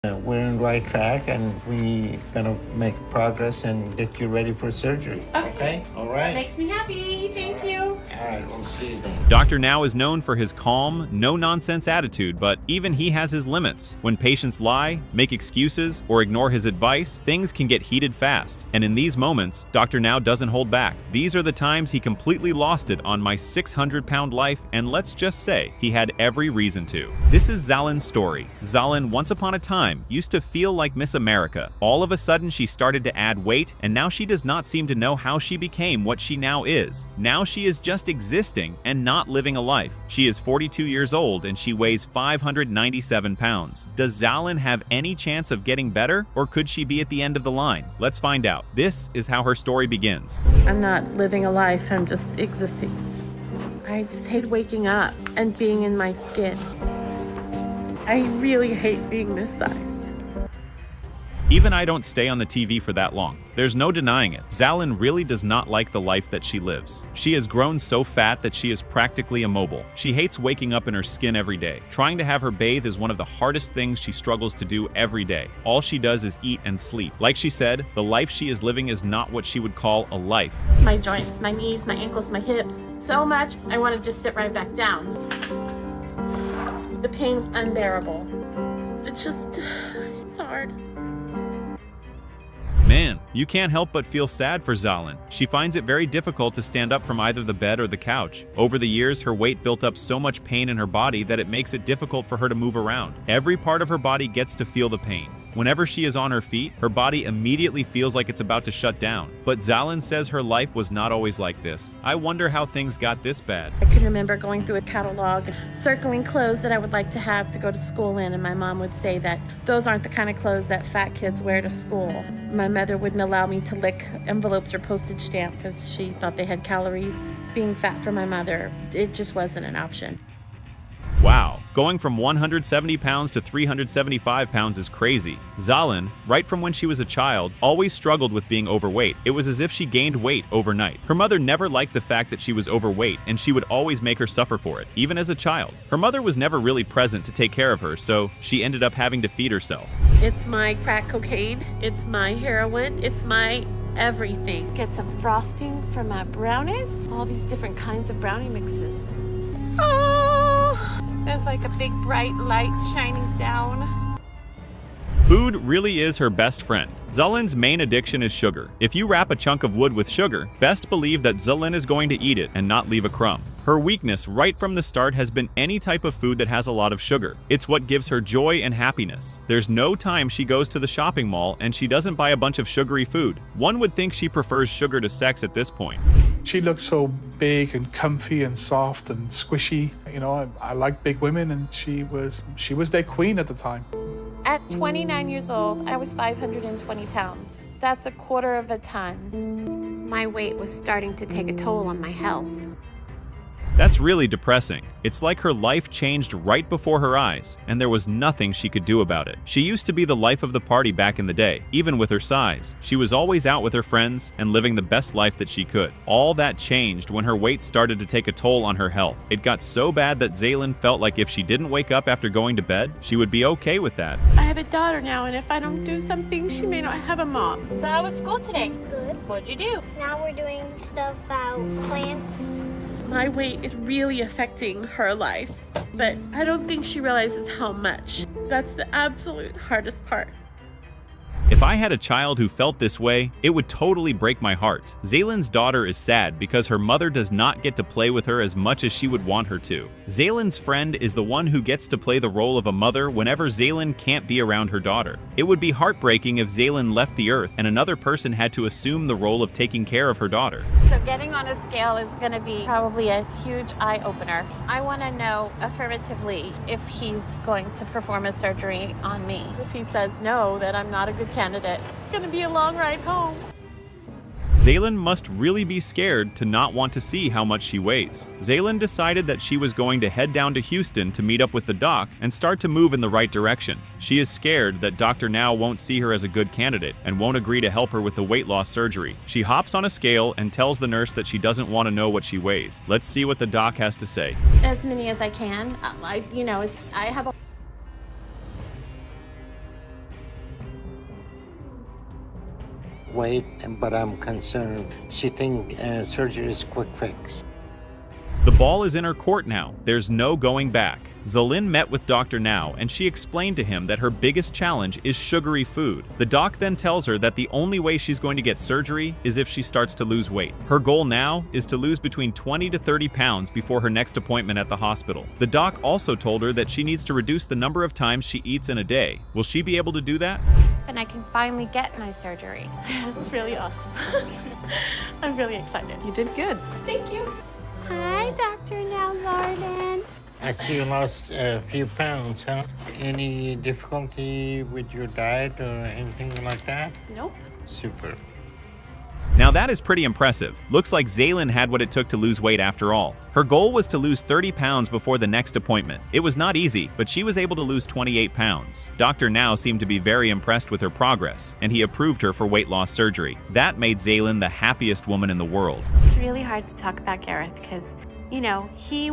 We're on the right track, and we gonna make progress and get you ready for surgery. Okay? All right. Makes me happy. Thank you. All right, we'll see you then. Dr. Now is known for his calm, no-nonsense attitude, but even he has his limits. When patients lie, make excuses, or ignore his advice, things can get heated fast. And in these moments, Dr. Now doesn't hold back. These are the times he completely lost it on my 600-pound life, and let's just say he had every reason to. This is Zalin's story. Zalin, once upon a time, used to feel like Miss America. All of a sudden, she started to add weight, and now she does not seem to know how she became what she now is. Now she is just existing and not living a life. She is 42 years old and she weighs 597 pounds. Does Zalin have any chance of getting better, or could she be at the end of the line? Let's find out. This is how her story begins. I'm not living a life, I'm just existing. I just hate waking up and being in my skin. I really hate being this size. Even I don't stay on the TV for that long. There's no denying it. Zalin really does not like the life that she lives. She has grown so fat that she is practically immobile. She hates waking up in her skin every day. Trying to have her bathe is one of the hardest things she struggles to do every day. All she does is eat and sleep. Like she said, the life she is living is not what she would call a life. My joints, my knees, my ankles, my hips, so much I want to just sit right back down. The pain's unbearable. It's hard. Man, you can't help but feel sad for Zalin. She finds it very difficult to stand up from either the bed or the couch. Over the years, her weight built up so much pain in her body that it makes it difficult for her to move around. Every part of her body gets to feel the pain. Whenever she is on her feet, her body immediately feels like it's about to shut down. But Zalin says her life was not always like this. I wonder how things got this bad. I can remember going through a catalog, circling clothes that I would like to have to go to school in, and my mom would say that those aren't the kind of clothes that fat kids wear to school. My mother wouldn't allow me to lick envelopes or postage stamps because she thought they had calories. Being fat for my mother, it just wasn't an option. Wow, going from 170 pounds to 375 pounds is crazy. Zalin, right from when she was a child, always struggled with being overweight. It was as if she gained weight overnight. Her mother never liked the fact that she was overweight, and she would always make her suffer for it, even as a child. Her mother was never really present to take care of her, so she ended up having to feed herself. It's my crack cocaine, it's my heroin, it's my everything. Get some frosting for my brownies, all these different kinds of brownie mixes. Oh, there's like a big bright light shining down. Food really is her best friend. Zalin's main addiction is sugar. If you wrap a chunk of wood with sugar, best believe that Zalin is going to eat it and not leave a crumb. Her weakness right from the start has been any type of food that has a lot of sugar. It's what gives her joy and happiness. There's no time she goes to the shopping mall and she doesn't buy a bunch of sugary food. One would think she prefers sugar to sex at this point. She looked so big and comfy and soft and squishy. You know, I like big women, and she was their queen at the time. At 29 years old, I was 520 pounds. That's a quarter of a ton. My weight was starting to take a toll on my health. That's really depressing. It's like her life changed right before her eyes, and there was nothing she could do about it. She used to be the life of the party back in the day, even with her size. She was always out with her friends and living the best life that she could. All that changed when her weight started to take a toll on her health. It got so bad that Zalin felt like if she didn't wake up after going to bed, she would be okay with that. I have a daughter now, and if I don't do something, she may not have a mom. So how was school today? Good. What'd you do? Now we're doing stuff about plants. My weight is really affecting her life, but I don't think she realizes how much. That's the absolute hardest part. If I had a child who felt this way, it would totally break my heart. Zalin's daughter is sad because her mother does not get to play with her as much as she would want her to. Zalin's friend is the one who gets to play the role of a mother whenever Zalin can't be around her daughter. It would be heartbreaking if Zalin left the earth and another person had to assume the role of taking care of her daughter. So getting on a scale is going to be probably a huge eye-opener. I want to know affirmatively if he's going to perform a surgery on me. If he says no, that I'm not a good candidate. It's going to be a long ride home. Zalin must really be scared to not want to see how much she weighs. Zalin decided that she was going to head down to Houston to meet up with the doc and start to move in the right direction. She is scared that Dr. Now won't see her as a good candidate and won't agree to help her with the weight loss surgery. She hops on a scale and tells the nurse that she doesn't want to know what she weighs. Let's see what the doc has to say. As many as I can. I have a weight, but I'm concerned. She thinks surgery is quick fix. The ball is in her court now. There's no going back. Zalin met with Dr. Now, and she explained to him that her biggest challenge is sugary food. The doc then tells her that the only way she's going to get surgery is if she starts to lose weight. Her goal now is to lose between 20 to 30 pounds before her next appointment at the hospital. The doc also told her that she needs to reduce the number of times she eats in a day. Will she be able to do that? And I can finally get my surgery. It's really awesome. I'm really excited. You did good. Thank you. Hi, Dr. Nalzardan. I see you lost a few pounds, huh? Any difficulty with your diet or anything like that? Nope. Super. Now that is pretty impressive. Looks like Zalin had what it took to lose weight after all. Her goal was to lose 30 pounds before the next appointment. It was not easy, but she was able to lose 28 pounds. Dr. Now seemed to be very impressed with her progress, and he approved her for weight loss surgery. That made Zalin the happiest woman in the world. It's really hard to talk about Gareth because, you know, he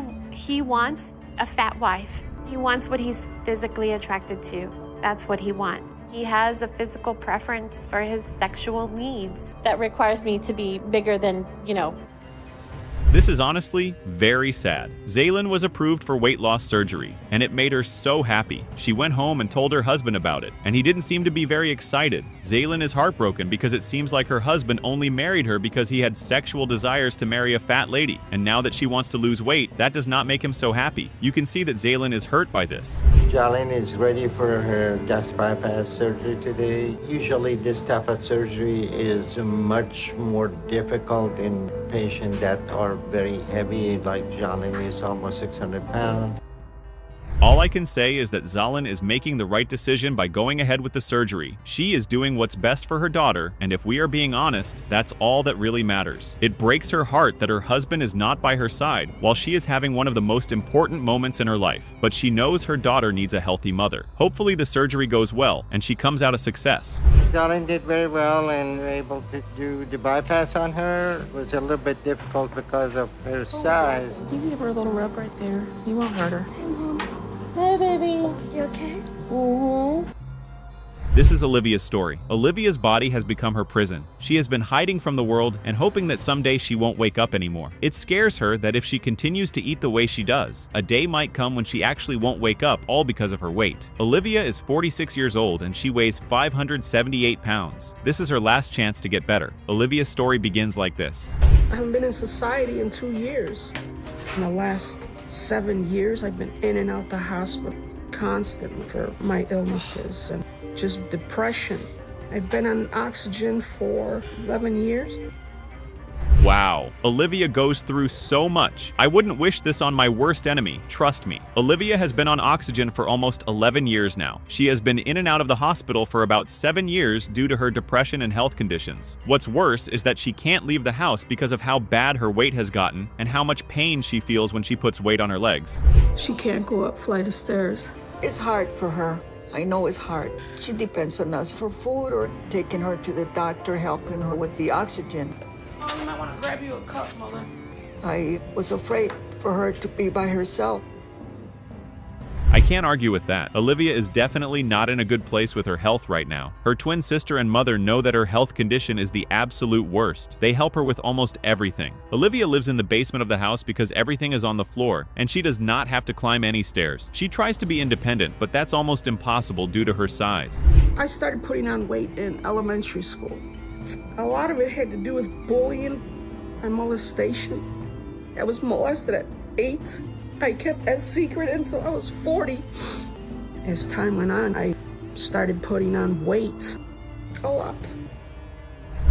wants a fat wife. He wants what he's physically attracted to. That's what he wants. He has a physical preference for his sexual needs that requires me to be bigger than, you know. This is honestly very sad. Zalin was approved for weight loss surgery, and it made her so happy. She went home and told her husband about it, and he didn't seem to be very excited. Zalin is heartbroken because it seems like her husband only married her because he had sexual desires to marry a fat lady, and now that she wants to lose weight, that does not make him so happy. You can see that Zalin is hurt by this. Jolene is ready for her gastric bypass surgery today. Usually this type of surgery is much more difficult in patients that are very heavy, like Jolene is almost 600 pounds. All I can say is that Zalin is making the right decision by going ahead with the surgery. She is doing what's best for her daughter, and if we are being honest, that's all that really matters. It breaks her heart that her husband is not by her side while she is having one of the most important moments in her life, but she knows her daughter needs a healthy mother. Hopefully the surgery goes well and she comes out a success. Jolene did very well and we're able to do the bypass on her. It was a little bit difficult because of her size. You can give her a little rub right there. You won't hurt her. Hey, baby. You okay? Mm-hmm. This is Olivia's story. Olivia's body has become her prison. She has been hiding from the world and hoping that someday she won't wake up anymore. It scares her that if she continues to eat the way she does, a day might come when she actually won't wake up, all because of her weight. Olivia is 46 years old and she weighs 578 pounds. This is her last chance to get better. Olivia's story begins like this. I haven't been in society in 2 years. In the last 7 years, I've been in and out the hospital constantly for my illnesses and just depression. I've been on oxygen for 11 years. Wow, Olivia goes through so much. I wouldn't wish this on my worst enemy, trust me. Olivia has been on oxygen for almost 11 years now. She has been in and out of the hospital for about 7 years due to her depression and health conditions. What's worse is that she can't leave the house because of how bad her weight has gotten and how much pain she feels when she puts weight on her legs. She can't go up flight of stairs. It's hard for her. I know it's hard. She depends on us for food or taking her to the doctor, helping her with the oxygen. Oh, you might want to grab you a cup, Mother. I was afraid for her to be by herself. I can't argue with that. Olivia is definitely not in a good place with her health right now. Her twin sister and mother know that her health condition is the absolute worst. They help her with almost everything. Olivia lives in the basement of the house because everything is on the floor, and she does not have to climb any stairs. She tries to be independent, but that's almost impossible due to her size. I started putting on weight in elementary school. A lot of it had to do with bullying and molestation. I was molested at 8. I kept that secret until I was 40. As time went on, I started putting on weight. A lot.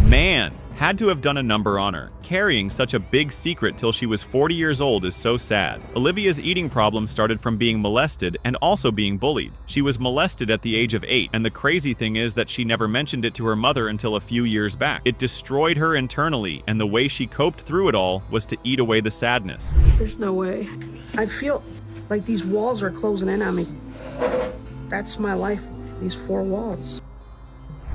Man, had to have done a number on her. Carrying such a big secret till she was 40 years old is so sad. Olivia's eating problem started from being molested and also being bullied. She was molested at the age of 8, and the crazy thing is that she never mentioned it to her mother until a few years back. It destroyed her internally, and the way she coped through it all was to eat away the sadness. There's no way. I feel like these walls are closing in on me. That's my life, these 4 walls.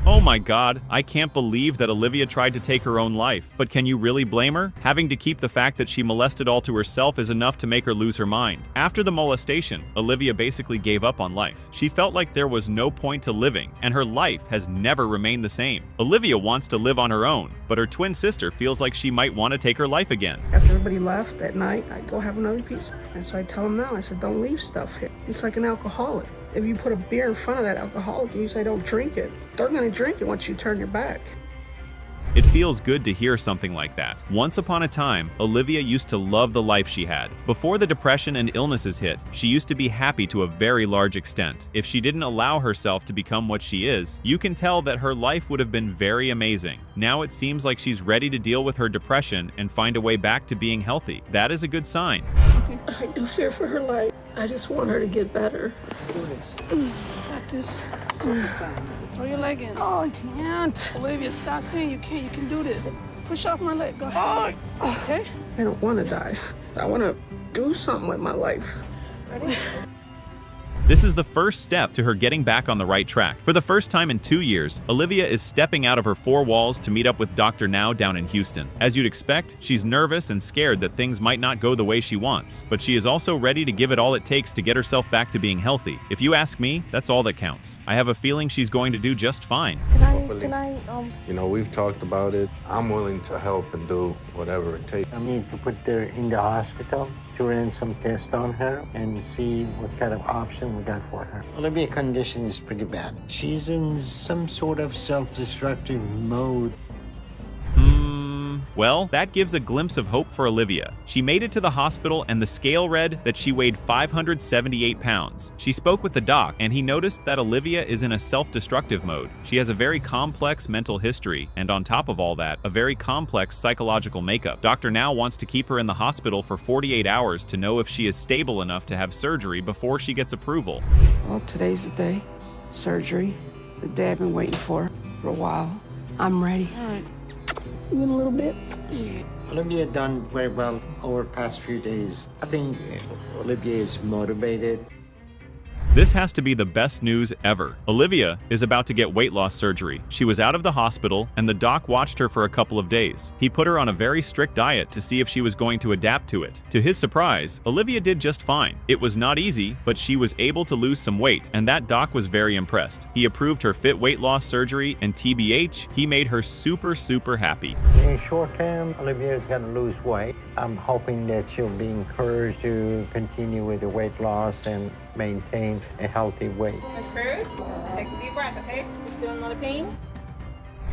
Oh my god, I can't believe that Olivia tried to take her own life. But can you really blame her? Having to keep the fact that she molested all to herself is enough to make her lose her mind. After the molestation, Olivia basically gave up on life. She felt like there was no point to living, and her life has never remained the same. Olivia wants to live on her own, but her twin sister feels like she might want to take her life again. After everybody left at night, I'd go have another piece. And so I tell them now, I said, don't leave stuff here. It's like an alcoholic. If you put a beer in front of that alcoholic and you say don't drink it, they're gonna drink it once you turn your back. It feels good to hear something like that. Once upon a time, Olivia used to love the life she had. Before the depression and illnesses hit, she used to be happy to a very large extent. If she didn't allow herself to become what she is, you can tell that her life would have been very amazing. Now it seems like she's ready to deal with her depression and find a way back to being healthy. That is a good sign. I do fear for her life. I just want her to get better. Got this. Throw your leg in. Oh, I can't. Olivia, stop saying you can't. You can do this. Push off my leg. Go ahead. Okay? I don't want to die. I want to do something with my life. Ready? This is the first step to her getting back on the right track. For the first time in 2 years, Olivia is stepping out of her four walls to meet up with Dr. Now down in Houston. As you'd expect, she's nervous and scared that things might not go the way she wants, but she is also ready to give it all it takes to get herself back to being healthy. If you ask me, that's all that counts. I have a feeling she's going to do just fine. Can I, You know, we've talked about it. I'm willing to help and do whatever it takes. I need to put her in the hospital to run some tests on her and see what kind of option we got for her. Olivia's condition is pretty bad. She's in some sort of self-destructive mode. Well, that gives a glimpse of hope for Olivia. She made it to the hospital and the scale read that she weighed 578 pounds. She spoke with the doc and he noticed that Olivia is in a self-destructive mode. She has a very complex mental history and on top of all that, a very complex psychological makeup. Dr. Now wants to keep her in the hospital for 48 hours to know if she is stable enough to have surgery before she gets approval. Well, today's the day. Surgery. The day I've been waiting for a while. I'm ready. all right. See you in a little bit. Olivia done very well over the past few days. I think Olivia is motivated. This has to be the best news ever. Olivia is about to get weight loss surgery. She was out of the hospital and the doc watched her for a couple of days. He put her on a very strict diet to see if she was going to adapt to it. To his surprise, Olivia did just fine. It was not easy, but she was able to lose some weight and that doc was very impressed. He approved her fit weight loss surgery and TBH, he made her super happy. In short term, Olivia is going to lose weight. I'm hoping that she'll be encouraged to continue with the weight loss and maintain a healthy weight. Miss Cruz, take a deep breath, okay? You still in a lot of pain?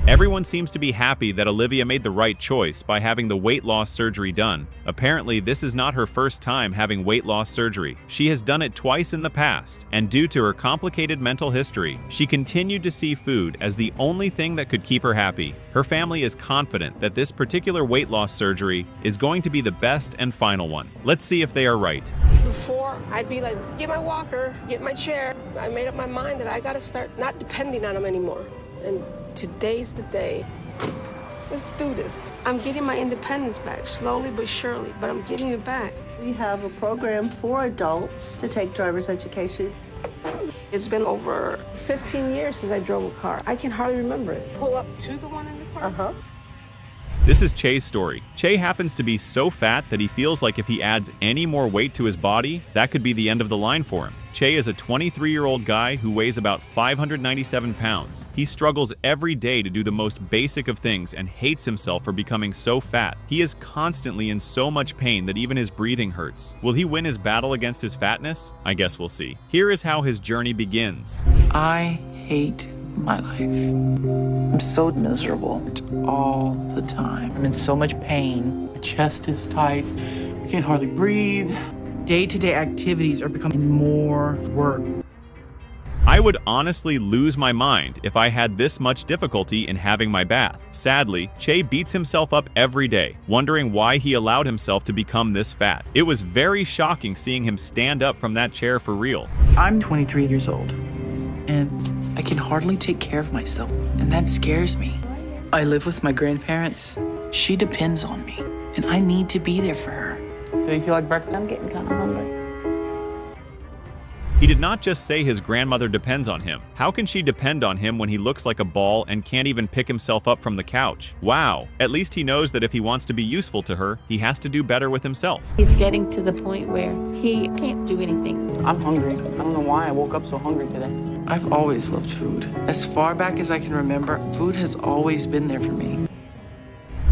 Everyone seems to be happy that Olivia made the right choice by having the weight loss surgery done. Apparently, this is not her first time having weight loss surgery. She has done it twice in the past, and due to her complicated mental history, she continued to see food as the only thing that could keep her happy. Her family is confident that this particular weight loss surgery is going to be the best and final one. Let's see if they are right. Before, I'd be like, get my walker, get my chair. I made up my mind that I gotta start not depending on them anymore. And today's the day. Let's do this. I'm getting my independence back, slowly but surely, but I'm getting it back. We have a program for adults to take driver's education. It's been over 15 years since I drove a car. I can hardly remember it. Pull up to the one in the car. This is Che's story. Che happens to be so fat that he feels like if he adds any more weight to his body, that could be the end of the line for him. Che is a 23-year-old guy who weighs about 597 pounds. He struggles every day to do the most basic of things and hates himself for becoming so fat. He is constantly in so much pain that even his breathing hurts. Will he win his battle against his fatness? I guess we'll see. Here is how his journey begins. I hate my life. I'm so miserable all the time. I'm in so much pain. My chest is tight. I can't hardly breathe. Day-to-day activities are becoming more work. I would honestly lose my mind if I had this much difficulty in having my bath. Sadly, Che beats himself up every day, wondering why he allowed himself to become this fat. It was very shocking seeing him stand up from that chair for real. I'm 23 years old, and I can hardly take care of myself, and that scares me. I live with my grandparents. She depends on me, and I need to be there for her. So you feel like breakfast? I'm getting kind of hungry. He did not just say his grandmother depends on him. How can she depend on him when he looks like a ball and can't even pick himself up from the couch? Wow, at least he knows that if he wants to be useful to her, he has to do better with himself. He's getting to the point where he can't do anything. I'm hungry. I don't know why I woke up so hungry today. I've always loved food. As far back as I can remember, food has always been there for me.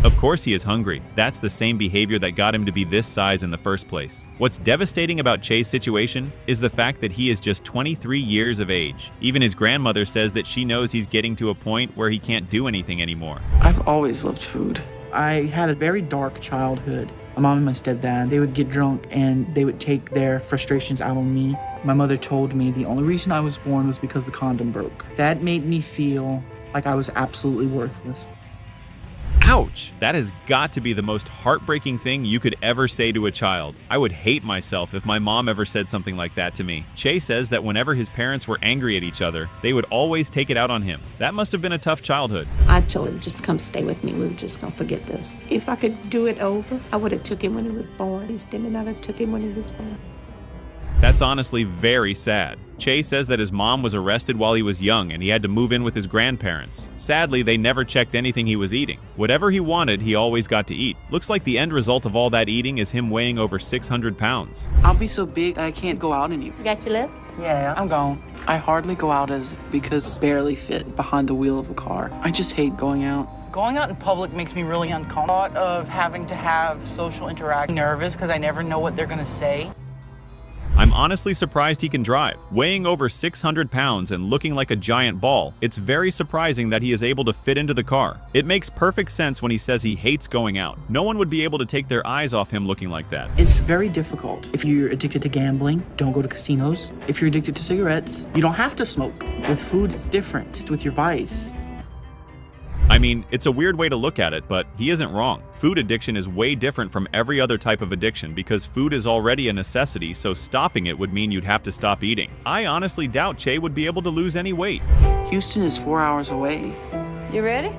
Of course he is hungry. That's the same behavior that got him to be this size in the first place. What's devastating about Che's situation is the fact that he is just 23 years of age. Even his grandmother says that she knows he's getting to a point where he can't do anything anymore. I've always loved food. I had a very dark childhood. My mom and my stepdad, they would get drunk and they would take their frustrations out on me. My mother told me the only reason I was born was because the condom broke. That made me feel like I was absolutely worthless. Ouch! That has got to be the most heartbreaking thing you could ever say to a child. I would hate myself if my mom ever said something like that to me. Che says that whenever his parents were angry at each other, they would always take it out on him. That must have been a tough childhood. I told him, just come stay with me. We were just gonna forget this. If I could do it over, I would have took him when he was born. He's still not have took him when he was born. That's honestly very sad. Che says that his mom was arrested while he was young and he had to move in with his grandparents. Sadly, they never checked anything he was eating. Whatever he wanted, he always got to eat. Looks like the end result of all that eating is him weighing over 600 pounds. I'll be so big that I can't go out anymore. You got your list? Yeah, I'm gone. I hardly go out because barely fit behind the wheel of a car. I just hate going out. Going out in public makes me really uncomfortable. Thought of having to have social interaction, nervous because I never know what they're gonna say. I'm honestly surprised he can drive. Weighing over 600 pounds and looking like a giant ball, it's very surprising that he is able to fit into the car. It makes perfect sense when he says he hates going out. No one would be able to take their eyes off him looking like that. It's very difficult. If you're addicted to gambling, don't go to casinos. If you're addicted to cigarettes, you don't have to smoke. With food, it's different. It's with your vice. I mean, it's a weird way to look at it, but he isn't wrong. Food addiction is way different from every other type of addiction because food is already a necessity, so stopping it would mean you'd have to stop eating. I honestly doubt Che would be able to lose any weight. Houston is 4 hours away. You ready?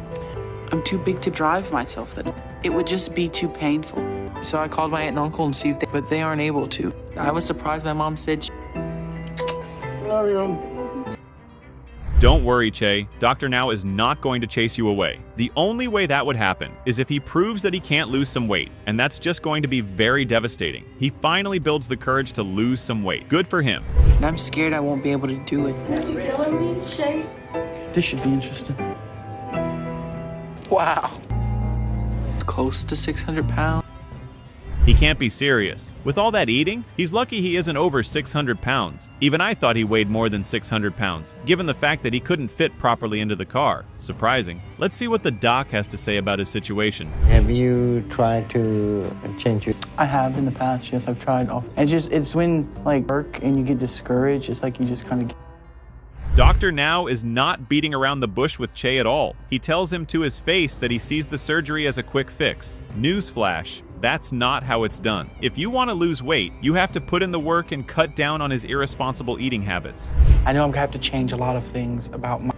I'm too big to drive myself. That it would just be too painful. So I called my aunt and uncle and see if but they aren't able to. I was surprised my mom said Love you. Don't worry, Che. Dr. Now is not going to chase you away. The only way that would happen is if he proves that he can't lose some weight, and that's just going to be very devastating. He finally builds the courage to lose some weight. Good for him. And I'm scared I won't be able to do it. Are you killing me, Shay? This should be interesting. Wow. It's close to 600 pounds. He can't be serious. With all that eating, he's lucky he isn't over 600 pounds. Even I thought he weighed more than 600 pounds, given the fact that he couldn't fit properly into the car. Surprising. Let's see what the doc has to say about his situation. Have you tried to change your... I have in the past, yes, I've tried. It's when, like, work and you get discouraged, it's like you just kind of... Dr. Now is not beating around the bush with Che at all. He tells him to his face that he sees the surgery as a quick fix. Newsflash. That's not how it's done. If you want to lose weight, you have to put in the work and cut down on his irresponsible eating habits. I know I'm gonna have to change a lot of things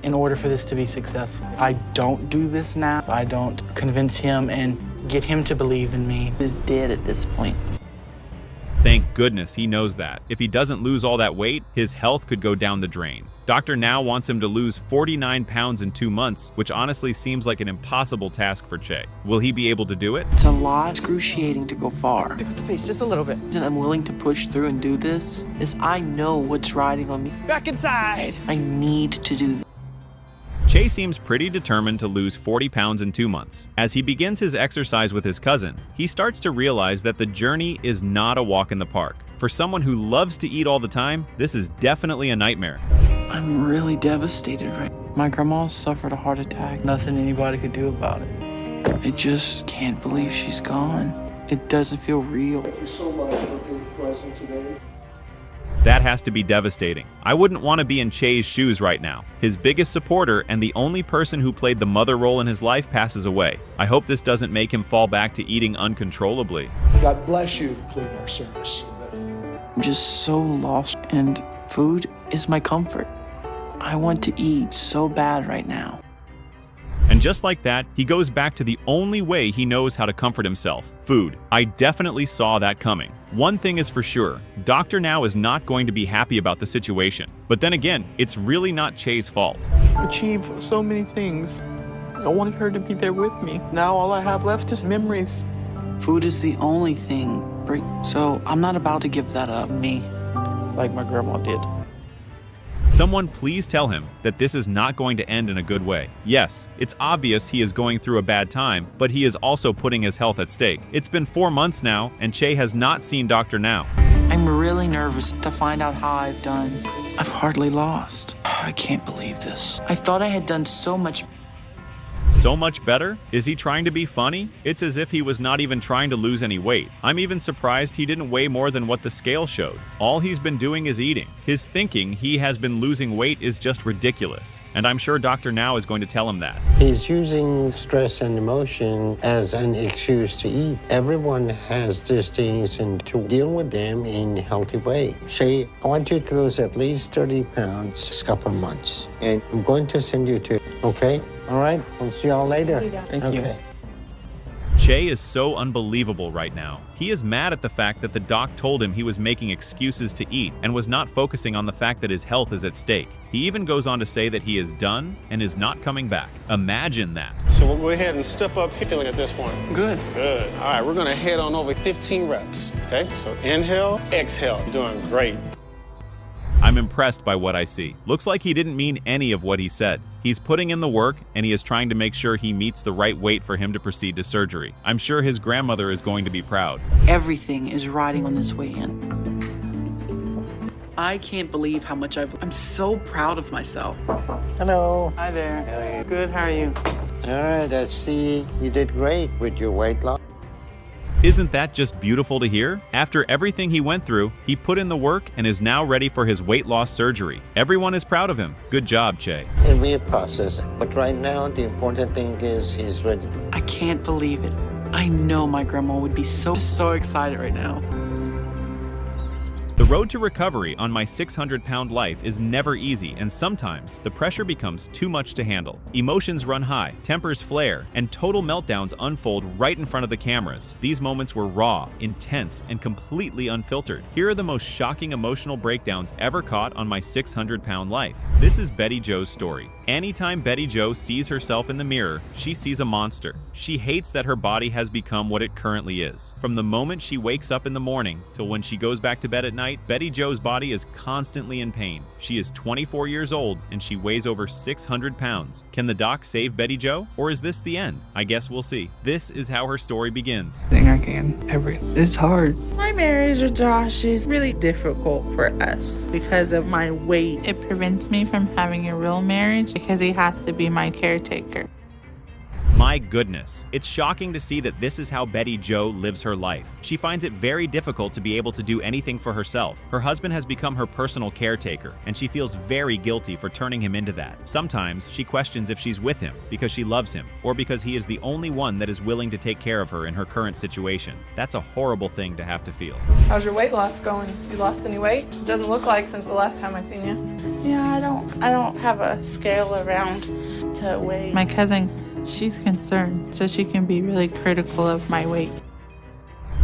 in order for this to be successful. If I don't do this now, I don't convince him and get him to believe in me. He's dead at this point. Thank goodness he knows that. If he doesn't lose all that weight, his health could go down the drain. Dr. Now wants him to lose 49 pounds in 2 months, which honestly seems like an impossible task for Che. Will he be able to do it? It's a lot excruciating to go far. Pick up the pace just a little bit. And I'm willing to push through and do this is I know what's riding on me. Back inside! I need to do this. Che seems pretty determined to lose 40 pounds in 2 months. As he begins his exercise with his cousin, he starts to realize that the journey is not a walk in the park. For someone who loves to eat all the time, this is definitely a nightmare. I'm really devastated right now. My grandma suffered a heart attack. Nothing anybody could do about it. I just can't believe she's gone. It doesn't feel real. Thank you so much for being present today. That has to be devastating. I wouldn't want to be in Che's shoes right now. His biggest supporter and the only person who played the mother role in his life passes away. I hope this doesn't make him fall back to eating uncontrollably. God bless you, clean our service. I'm just so lost, and food is my comfort. I want to eat so bad right now. And just like that, he goes back to the only way he knows how to comfort himself: food. I definitely saw that coming. One thing is for sure, Dr. Now is not going to be happy about the situation. But then again, it's really not Che's fault. Achieve so many things. I wanted her to be there with me. Now all I have left is memories. Food is the only thing, so I'm not about to give that up. Me, like my grandma did. Someone please tell him that this is not going to end in a good way. Yes, it's obvious he is going through a bad time, but he is also putting his health at stake. It's been 4 months now, and Che has not seen Dr. Now. I'm really nervous to find out how I've done. I've hardly lost. I can't believe this. I thought I had done so much. So much better? Is he trying to be funny? It's as if he was not even trying to lose any weight. I'm even surprised he didn't weigh more than what the scale showed. All he's been doing is eating. His thinking he has been losing weight is just ridiculous. And I'm sure Dr. Now is going to tell him that. He's using stress and emotion as an excuse to eat. Everyone has these things and to deal with them in a healthy way. Che, I want you to lose at least 30 pounds this couple of months. And I'm going to send you to, okay? All right, we'll see y'all later. Thank you. Che is so unbelievable right now. He is mad at the fact that the doc told him he was making excuses to eat and was not focusing on the fact that his health is at stake. He even goes on to say that he is done and is not coming back. Imagine that. So we'll go ahead and step up. How you feeling at this point? Good. Good. All right, we're gonna head on over 15 reps, okay? So inhale, exhale. You're doing great. I'm impressed by what I see. Looks like he didn't mean any of what he said. He's putting in the work, and he is trying to make sure he meets the right weight for him to proceed to surgery. I'm sure his grandmother is going to be proud. Everything is riding on this way in. I can't believe how much I'm so proud of myself. Hello. Hi there. How are you? Good, how are you? All right, I see you did great with your weight loss. Isn't that just beautiful to hear? After everything he went through, he put in the work and is now ready for his weight loss surgery. Everyone is proud of him. Good job, Che. It'll be a process, but right now the important thing is he's ready. I can't believe it. I know my grandma would be so excited right now. The road to recovery on my 600-pound life is never easy, and sometimes the pressure becomes too much to handle. Emotions run high, tempers flare, and total meltdowns unfold right in front of the cameras. These moments were raw, intense, and completely unfiltered. Here are the most shocking emotional breakdowns ever caught on my 600-pound life. This is Betty Jo's story. Anytime Betty Jo sees herself in the mirror, she sees a monster. She hates that her body has become what it currently is. From the moment she wakes up in the morning till when she goes back to bed at night, Betty Jo's body is constantly in pain. She is 24 years old and she weighs over 600 pounds. Can the doc save Betty Jo? Or is this the end? I guess we'll see. This is how her story begins. Thing I can. It's hard. My marriage with Josh is really difficult for us because of my weight. It prevents me from having a real marriage because he has to be my caretaker. My goodness, it's shocking to see that this is how Betty Jo lives her life. She finds it very difficult to be able to do anything for herself. Her husband has become her personal caretaker, and she feels very guilty for turning him into that. Sometimes she questions if she's with him because she loves him, or because he is the only one that is willing to take care of her in her current situation. That's a horrible thing to have to feel. How's your weight loss going? You lost any weight? Doesn't look like since the last time I seen you. Yeah, I don't have a scale around to weigh. My cousin, she's concerned, so she can be really critical of my weight.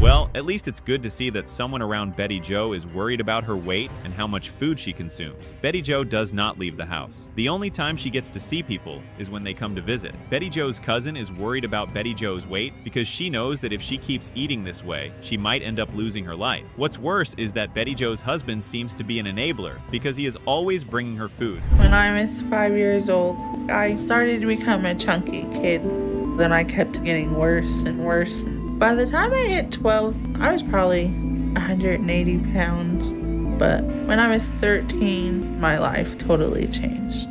Well, at least it's good to see that someone around Betty Jo is worried about her weight and how much food she consumes. Betty Jo does not leave the house. The only time she gets to see people is when they come to visit. Betty Jo's cousin is worried about Betty Jo's weight because she knows that if she keeps eating this way, she might end up losing her life. What's worse is that Betty Jo's husband seems to be an enabler because he is always bringing her food. When I was 5 years old, I started to become a chunky kid. Then I kept getting worse and worse. By the time I hit 12, I was probably 180 pounds. But when I was 13, my life totally changed.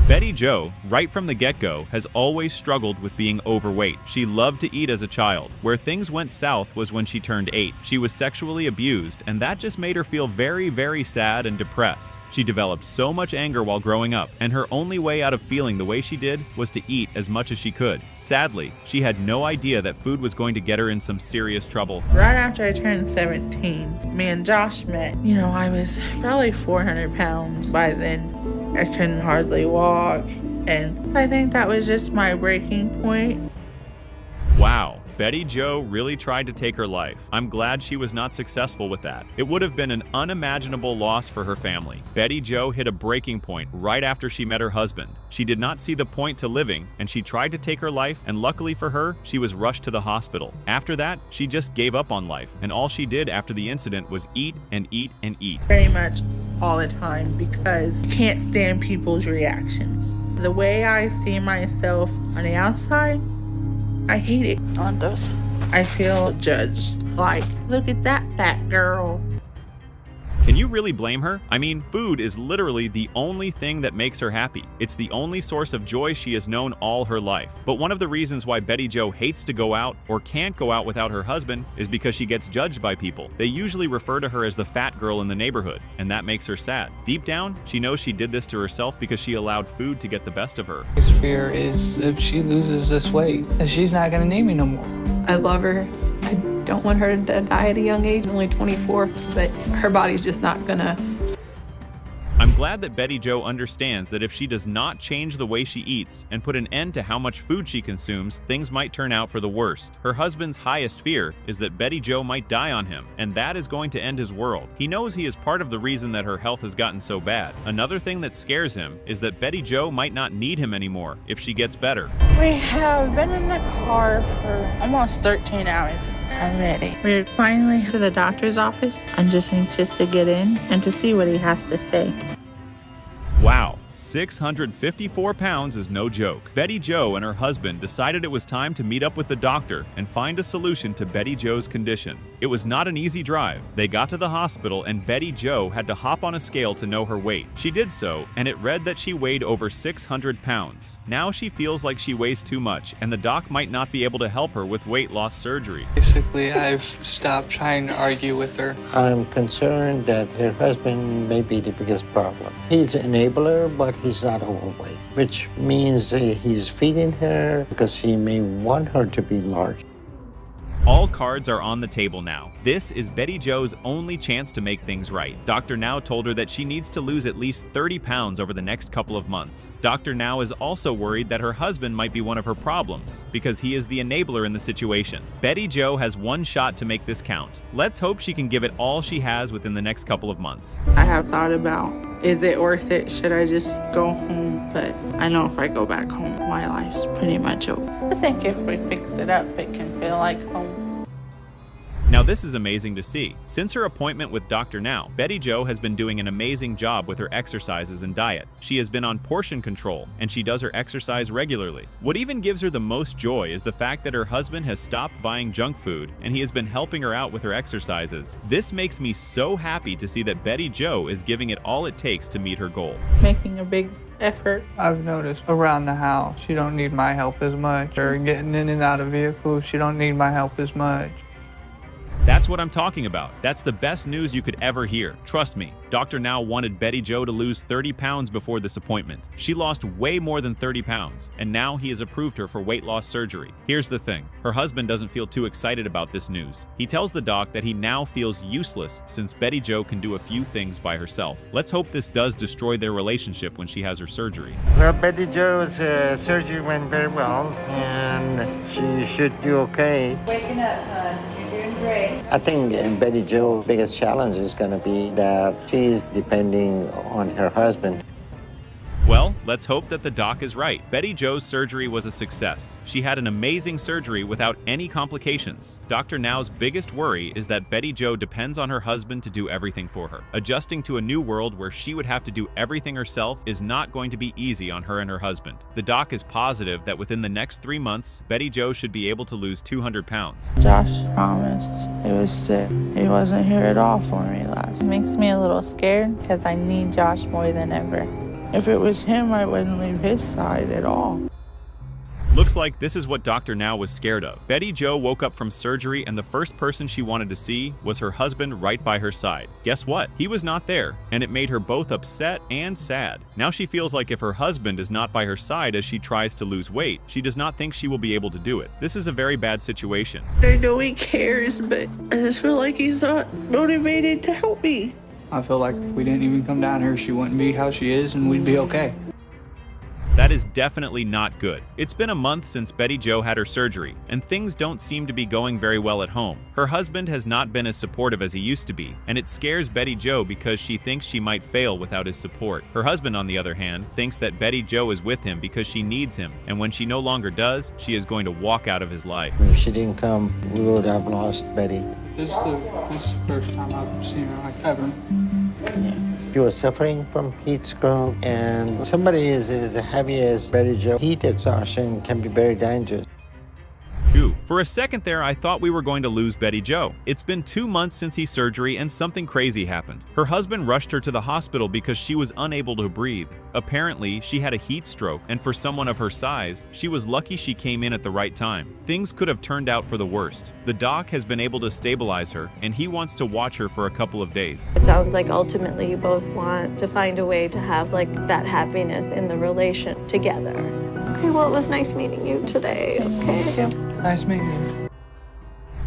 Betty Jo, right from the get-go, has always struggled with being overweight. She loved to eat as a child. Where things went south was when she turned 8. She was sexually abused, and that just made her feel very, very sad and depressed. She developed so much anger while growing up, and her only way out of feeling the way she did was to eat as much as she could. Sadly, she had no idea that food was going to get her in some serious trouble. Right after I turned 17, me and Josh met. You know, I was probably 400 pounds by then. I couldn't hardly walk. And I think that was just my breaking point. Wow, Betty Jo really tried to take her life. I'm glad she was not successful with that. It would have been an unimaginable loss for her family. Betty Jo hit a breaking point right after she met her husband. She did not see the point to living, and she tried to take her life, and luckily for her, she was rushed to the hospital. After that, she just gave up on life, and all she did after the incident was eat and eat and eat. Very much all the time, because you can't stand people's reactions. The way I see myself on the outside, I hate it. I feel judged. Like, look at that fat girl. Can you really blame her? I mean, food is literally the only thing that makes her happy. It's the only source of joy she has known all her life. But one of the reasons why Betty Jo hates to go out or can't go out without her husband is because she gets judged by people. They usually refer to her as the fat girl in the neighborhood, and that makes her sad. Deep down, she knows she did this to herself because she allowed food to get the best of her. His fear is if she loses this weight, that she's not gonna need me no more. I love her. I don't want her to die at a young age, only 24, but her body's just not gonna. I'm glad that Betty Jo understands that if she does not change the way she eats and put an end to how much food she consumes, things might turn out for the worst. Her husband's highest fear is that Betty Jo might die on him, and that is going to end his world. He knows he is part of the reason that her health has gotten so bad. Another thing that scares him is that Betty Jo might not need him anymore if she gets better. We have been in the car for almost 13 hours. I'm ready. We're finally to the doctor's office. I'm just anxious to get in and to see what he has to say. Wow, 654 pounds is no joke. Betty Jo and her husband decided it was time to meet up with the doctor and find a solution to Betty Jo's condition. It was not an easy drive. They got to the hospital and Betty Jo had to hop on a scale to know her weight. She did so, and it read that she weighed over 600 pounds. Now she feels like she weighs too much, and the doc might not be able to help her with weight loss surgery. Basically, I've stopped trying to argue with her. I'm concerned that her husband may be the biggest problem. He's an enabler, but he's not overweight, which means he's feeding her because he may want her to be large. All cards are on the table now. This is Betty Jo's only chance to make things right. Dr. Now told her that she needs to lose at least 30 pounds over the next couple of months. Dr. Now is also worried that her husband might be one of her problems because he is the enabler in the situation. Betty Jo has one shot to make this count. Let's hope she can give it all she has within the next couple of months. I have thought about, is it worth it? Should I just go home? But I know if I go back home, my life's pretty much over. I think if we fix it up, it can feel like home. Now this is amazing to see. Since her appointment with Dr. Now, Betty Jo has been doing an amazing job with her exercises and diet. She has been on portion control, and she does her exercise regularly. What even gives her the most joy is the fact that her husband has stopped buying junk food, and he has been helping her out with her exercises. This makes me so happy to see that Betty Jo is giving it all it takes to meet her goal. Making a big effort. I've noticed around the house, she don't need my help as much, or getting in and out of vehicles, she don't need my help as much. That's what I'm talking about. That's the best news you could ever hear. Trust me, Dr. Now wanted Betty Jo to lose 30 pounds before this appointment. She lost way more than 30 pounds, and now he has approved her for weight loss surgery. Here's the thing, her husband doesn't feel too excited about this news. He tells the doc that he now feels useless since Betty Jo can do a few things by herself. Let's hope this does destroy their relationship when she has her surgery. Well, Betty Jo's surgery went very well, and she should do okay. Waking up, hon. You're doing great. I think Betty Jo's biggest challenge is going to be that she's depending on her husband. Well, let's hope that the doc is right. Betty Jo's surgery was a success. She had an amazing surgery without any complications. Dr. Now's biggest worry is that Betty Jo depends on her husband to do everything for her. Adjusting to a new world where she would have to do everything herself is not going to be easy on her and her husband. The doc is positive that within the next 3 months, Betty Jo should be able to lose 200 pounds. Josh promised he was sick. He wasn't here at all for me last. It makes me a little scared because I need Josh more than ever. If it was him, I wouldn't leave his side at all. Looks like this is what Dr. Now was scared of. Betty Jo woke up from surgery and the first person she wanted to see was her husband right by her side. Guess what? He was not there, and it made her both upset and sad. Now she feels like if her husband is not by her side as she tries to lose weight, she does not think she will be able to do it. This is a very bad situation. I know he cares, but I just feel like he's not motivated to help me. I feel like if we didn't even come down here, she wouldn't be how she is, and we'd be okay. That is definitely not good. It's been a month since Betty Jo had her surgery, and things don't seem to be going very well at home. Her husband has not been as supportive as he used to be, and it scares Betty Jo because she thinks she might fail without his support. Her husband, on the other hand, thinks that Betty Jo is with him because she needs him, and when she no longer does, she is going to walk out of his life. If she didn't come, we would have lost Betty. This is the first time I've seen her like ever. She was suffering from heat stroke, and somebody as heavy as Betty Jo, heat exhaustion can be very dangerous. Phew. For a second there, I thought we were going to lose Betty Jo. It's been 2 months since his surgery and something crazy happened. Her husband rushed her to the hospital because she was unable to breathe. Apparently, she had a heat stroke, and for someone of her size, she was lucky she came in at the right time. Things could have turned out for the worst. The doc has been able to stabilize her, and he wants to watch her for a couple of days. It sounds like ultimately you both want to find a way to have like that happiness in the relation together. Okay, well, it was nice meeting you today. Okay. Nice meeting you.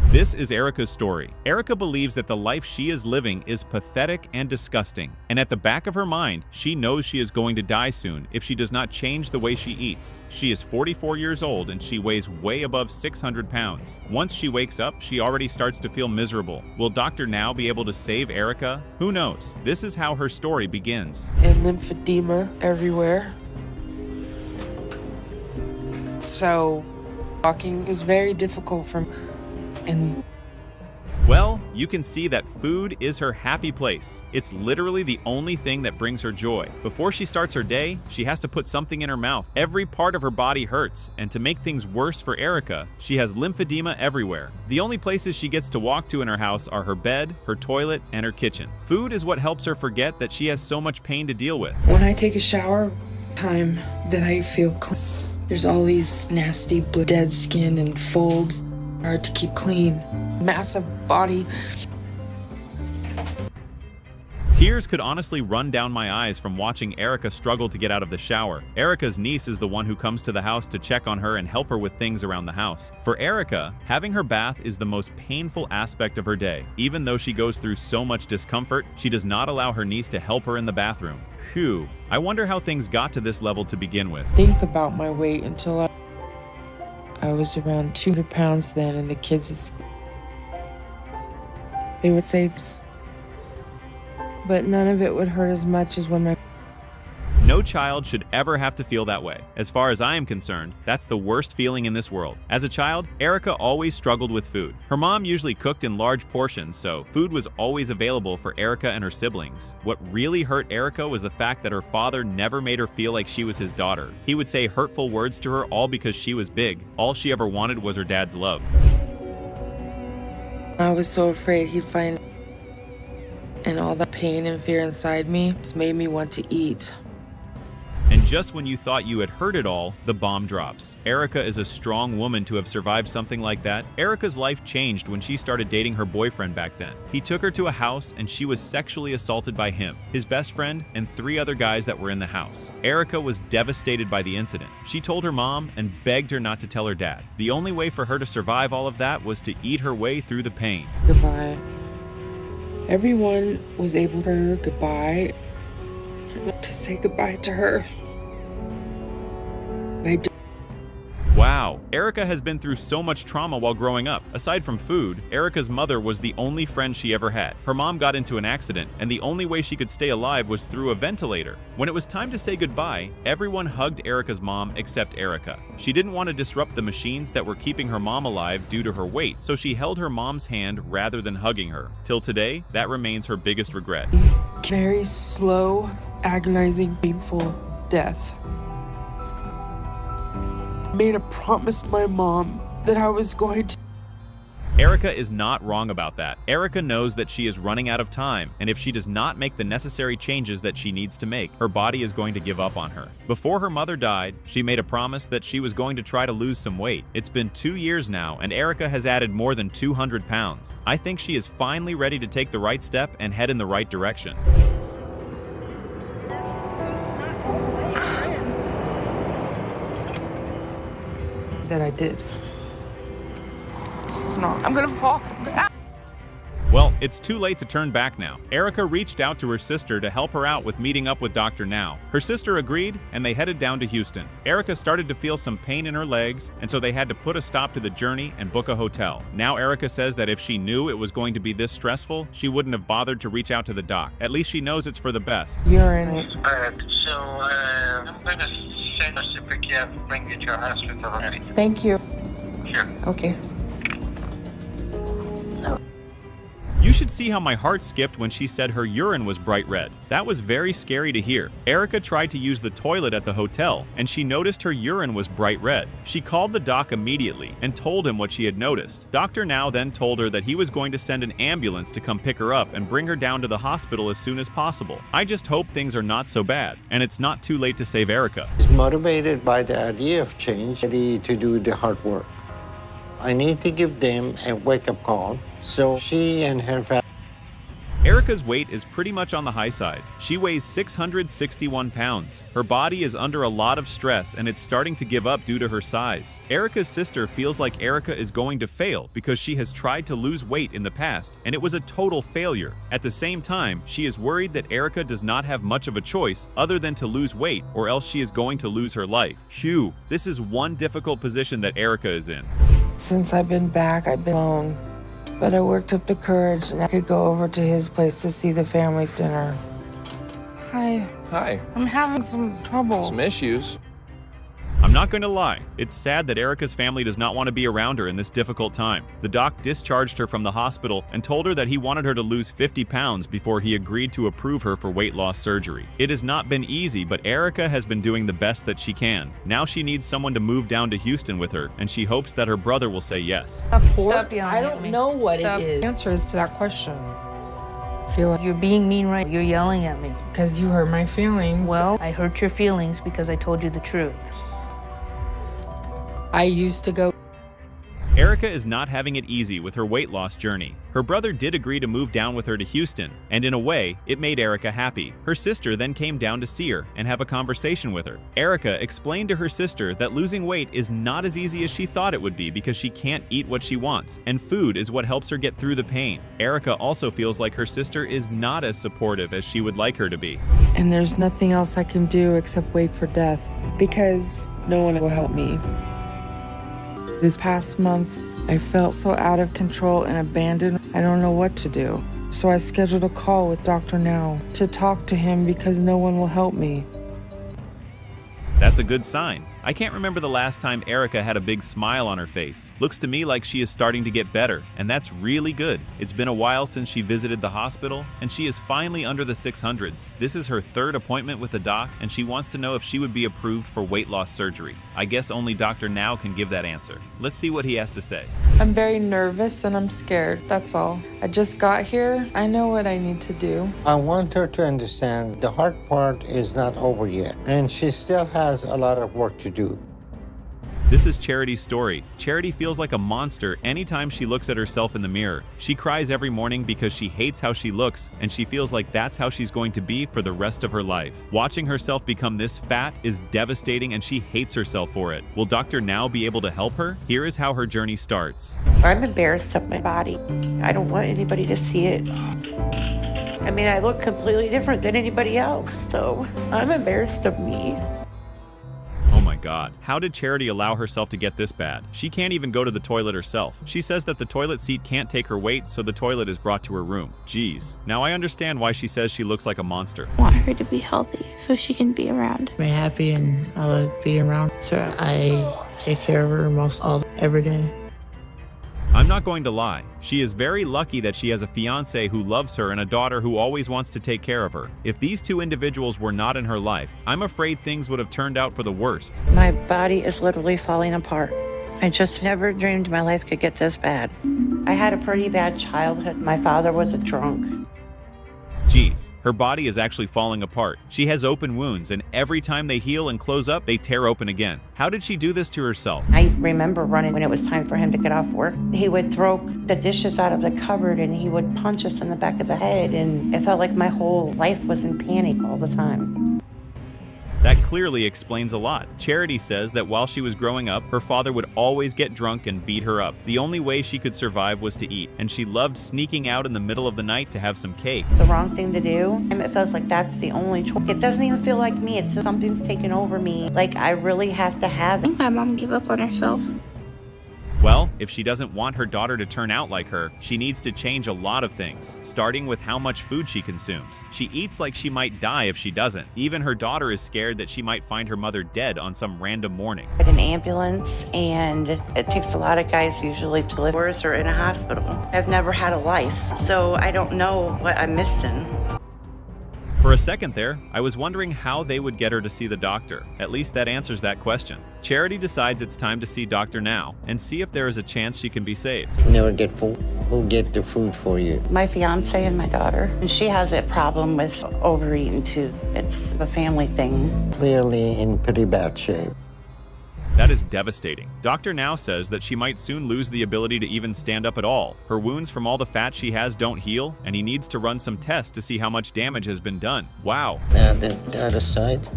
This is Erica's story. Erica believes that the life she is living is pathetic and disgusting, and at the back of her mind, she knows she is going to die soon if she does not change the way she eats. She is 44 years old and she weighs way above 600 pounds. Once she wakes up, she already starts to feel miserable. Will Dr. Now be able to save Erica? Who knows? This is how her story begins. And lymphedema everywhere. So walking is very difficult for me. And well, you can see that food is her happy place. It's literally the only thing that brings her joy. Before she starts her day, she has to put something in her mouth. Every part of her body hurts, and to make things worse for Erica, she has lymphedema everywhere. The only places she gets to walk to in her house are her bed, her toilet, and her kitchen. Food is what helps her forget that she has so much pain to deal with. when I take a shower, time that I feel clean, there's all these nasty dead skin and folds. Hard to keep clean. Massive body. Tears could honestly run down my eyes from watching Erica struggle to get out of the shower. Erica's niece is the one who comes to the house to check on her and help her with things around the house. For Erica, having her bath is the most painful aspect of her day. Even though she goes through so much discomfort, she does not allow her niece to help her in the bathroom. Phew. I wonder how things got to this level to begin with. Think about my weight until I was around 200 pounds then, and the kids at school, they would say this, but none of it would hurt as much as when my... No child should ever have to feel that way. As far as I am concerned, that's the worst feeling in this world. As a child, Erica always struggled with food. Her mom usually cooked in large portions, so food was always available for Erica and her siblings. What really hurt Erica was the fact that her father never made her feel like she was his daughter. He would say hurtful words to her all because she was big. All she ever wanted was her dad's love. I was so afraid he'd find, and all the pain and fear inside me just made me want to eat. And just when you thought you had heard it all, the bomb drops. Erica is a strong woman to have survived something like that. Erica's life changed when she started dating her boyfriend back then. He took her to a house and she was sexually assaulted by him, his best friend, and 3 other guys that were in the house. Erica was devastated by the incident. She told her mom and begged her not to tell her dad. The only way for her to survive all of that was to eat her way through the pain. Goodbye. Everyone was able to say her goodbye. To say goodbye to her. I did. Wow, Erica has been through so much trauma while growing up. Aside from food, Erica's mother was the only friend she ever had. Her mom got into an accident, and the only way she could stay alive was through a ventilator. When it was time to say goodbye, everyone hugged Erica's mom except Erica. She didn't want to disrupt the machines that were keeping her mom alive due to her weight, so she held her mom's hand rather than hugging her. Till today, that remains her biggest regret. Very slow, agonizing, painful death. I made a promise to my mom that I was going to... Erica is not wrong about that. Erica knows that she is running out of time, and if she does not make the necessary changes that she needs to make, her body is going to give up on her. Before her mother died, she made a promise that she was going to try to lose some weight. It's been 2 years now, and Erica has added more than 200 pounds. I think she is finally ready to take the right step and head in the right direction. That I did. This is not... I'm gonna fall. Well, it's too late to turn back now. Erica reached out to her sister to help her out with meeting up with Dr. Now. Her sister agreed, and they headed down to Houston. Erica started to feel some pain in her legs, and so they had to put a stop to the journey and book a hotel. Now Erica says that if she knew it was going to be this stressful, she wouldn't have bothered to reach out to the doc. At least she knows it's for the best. Urine. So I'm going to send us to pick you up and bring you to our hospital. Thank you. Sure. Okay. You should see how my heart skipped when she said her urine was bright red. That was very scary to hear. Erica tried to use the toilet at the hotel, and she noticed her urine was bright red. She called the doc immediately and told him what she had noticed. Dr. Now then told her that he was going to send an ambulance to come pick her up and bring her down to the hospital as soon as possible. I just hope things are not so bad, and it's not too late to save Erica. He's motivated by the idea of change, ready to do the hard work. I need to give them a wake-up call, so she and her family. Erica's weight is pretty much on the high side. She weighs 661 pounds. Her body is under a lot of stress and it's starting to give up due to her size. Erica's sister feels like Erica is going to fail because she has tried to lose weight in the past and it was a total failure. At the same time, she is worried that Erica does not have much of a choice other than to lose weight or else she is going to lose her life. Phew, this is one difficult position that Erica is in. Since I've been back, I've been alone. But I worked up the courage and I could go over to his place to see the family dinner. Hi. Hi. I'm having some trouble. Some issues. I'm not going to lie, it's sad that Erica's family does not want to be around her in this difficult time. The doc discharged her from the hospital and told her that he wanted her to lose 50 pounds before he agreed to approve her for weight loss surgery. It has not been easy, but Erica has been doing the best that she can. Now she needs someone to move down to Houston with her, and she hopes that her brother will say yes. Stop yelling I don't know what it is. Answers to that question. I feel like You're being mean, right? You're yelling at me. because you hurt my feelings. Well, I hurt your feelings because I told you the truth. I used to go. Erica is not having it easy with her weight loss journey. Her brother did agree to move down with her to Houston, and in a way, it made Erica happy. Her sister then came down to see her and have a conversation with her. Erica explained to her sister that losing weight is not as easy as she thought it would be because she can't eat what she wants, and food is what helps her get through the pain. Erica also feels like her sister is not as supportive as she would like her to be. And there's nothing else I can do except wait for death because no one will help me. This past month, I felt so out of control and abandoned, I don't know what to do. So I scheduled a call with Dr. Now to talk to him because no one will help me. That's a good sign. I can't remember the last time Erica had a big smile on her face. Looks to me like she is starting to get better, and that's really good. It's been a while since she visited the hospital, and she is finally under the 600s. This is her third appointment with the doc, and she wants to know if she would be approved for weight loss surgery. I guess only Dr. Now can give that answer. Let's see what he has to say. I'm very nervous and I'm scared, that's all. I just got here. I know what I need to do. I want her to understand the hard part is not over yet, and she still has a lot of work to do. This is Charity's story. Charity feels like a monster anytime she looks at herself in the mirror. She cries every morning because she hates how she looks, and she feels like that's how she's going to be for the rest of her life. Watching herself become this fat is devastating, and she hates herself for it. Will Dr. Now be able to help her? Here is how her journey starts. I'm embarrassed of my body. I don't want anybody to see it. I mean, I look completely different than anybody else, so I'm embarrassed of me. Oh my God, how did Charity allow herself to get this bad? She can't even go to the toilet herself. She says that the toilet seat can't take her weight, so the toilet is brought to her room. Jeez. Now I understand why she says she looks like a monster. I want her to be healthy so she can be around. I'm happy and I love being around. So I take care of her every day. I'm not going to lie. She is very lucky that she has a fiancé who loves her and a daughter who always wants to take care of her. If these two individuals were not in her life, I'm afraid things would have turned out for the worst. My body is literally falling apart. I just never dreamed my life could get this bad. I had a pretty bad childhood. My father was a drunk. Jeez, her body is actually falling apart. She has open wounds, and every time they heal and close up, they tear open again. How did she do this to herself? I remember running when it was time for him to get off work. He would throw the dishes out of the cupboard and he would punch us in the back of the head, and it felt like my whole life was in panic all the time. That clearly explains a lot. Charity says that while she was growing up, her father would always get drunk and beat her up. The only way she could survive was to eat, and she loved sneaking out in the middle of the night to have some cake. It's the wrong thing to do, and it feels like that's the only choice. It doesn't even feel like me. It's just something's taken over me. Like, I really have to have it. I think my mom gave up on herself. Well, if she doesn't want her daughter to turn out like her, she needs to change a lot of things, starting with how much food she consumes. She eats like she might die if she doesn't. Even her daughter is scared that she might find her mother dead on some random morning. An ambulance, and it takes a lot of guys usually to live or in a hospital. I've never had a life, so I don't know what I'm missing. For a second there, I was wondering how they would get her to see the doctor. At least that answers that question. Charity decides it's time to see Dr. Now and see if there is a chance she can be saved. You never get food. Who get the food for you? My fiance and my daughter. And she has a problem with overeating too. It's a family thing. Clearly in pretty bad shape. That is devastating. Dr. Now says that she might soon lose the ability to even stand up at all. Her wounds from all the fat she has don't heal, and he needs to run some tests to see how much damage has been done. Wow. Now the other side.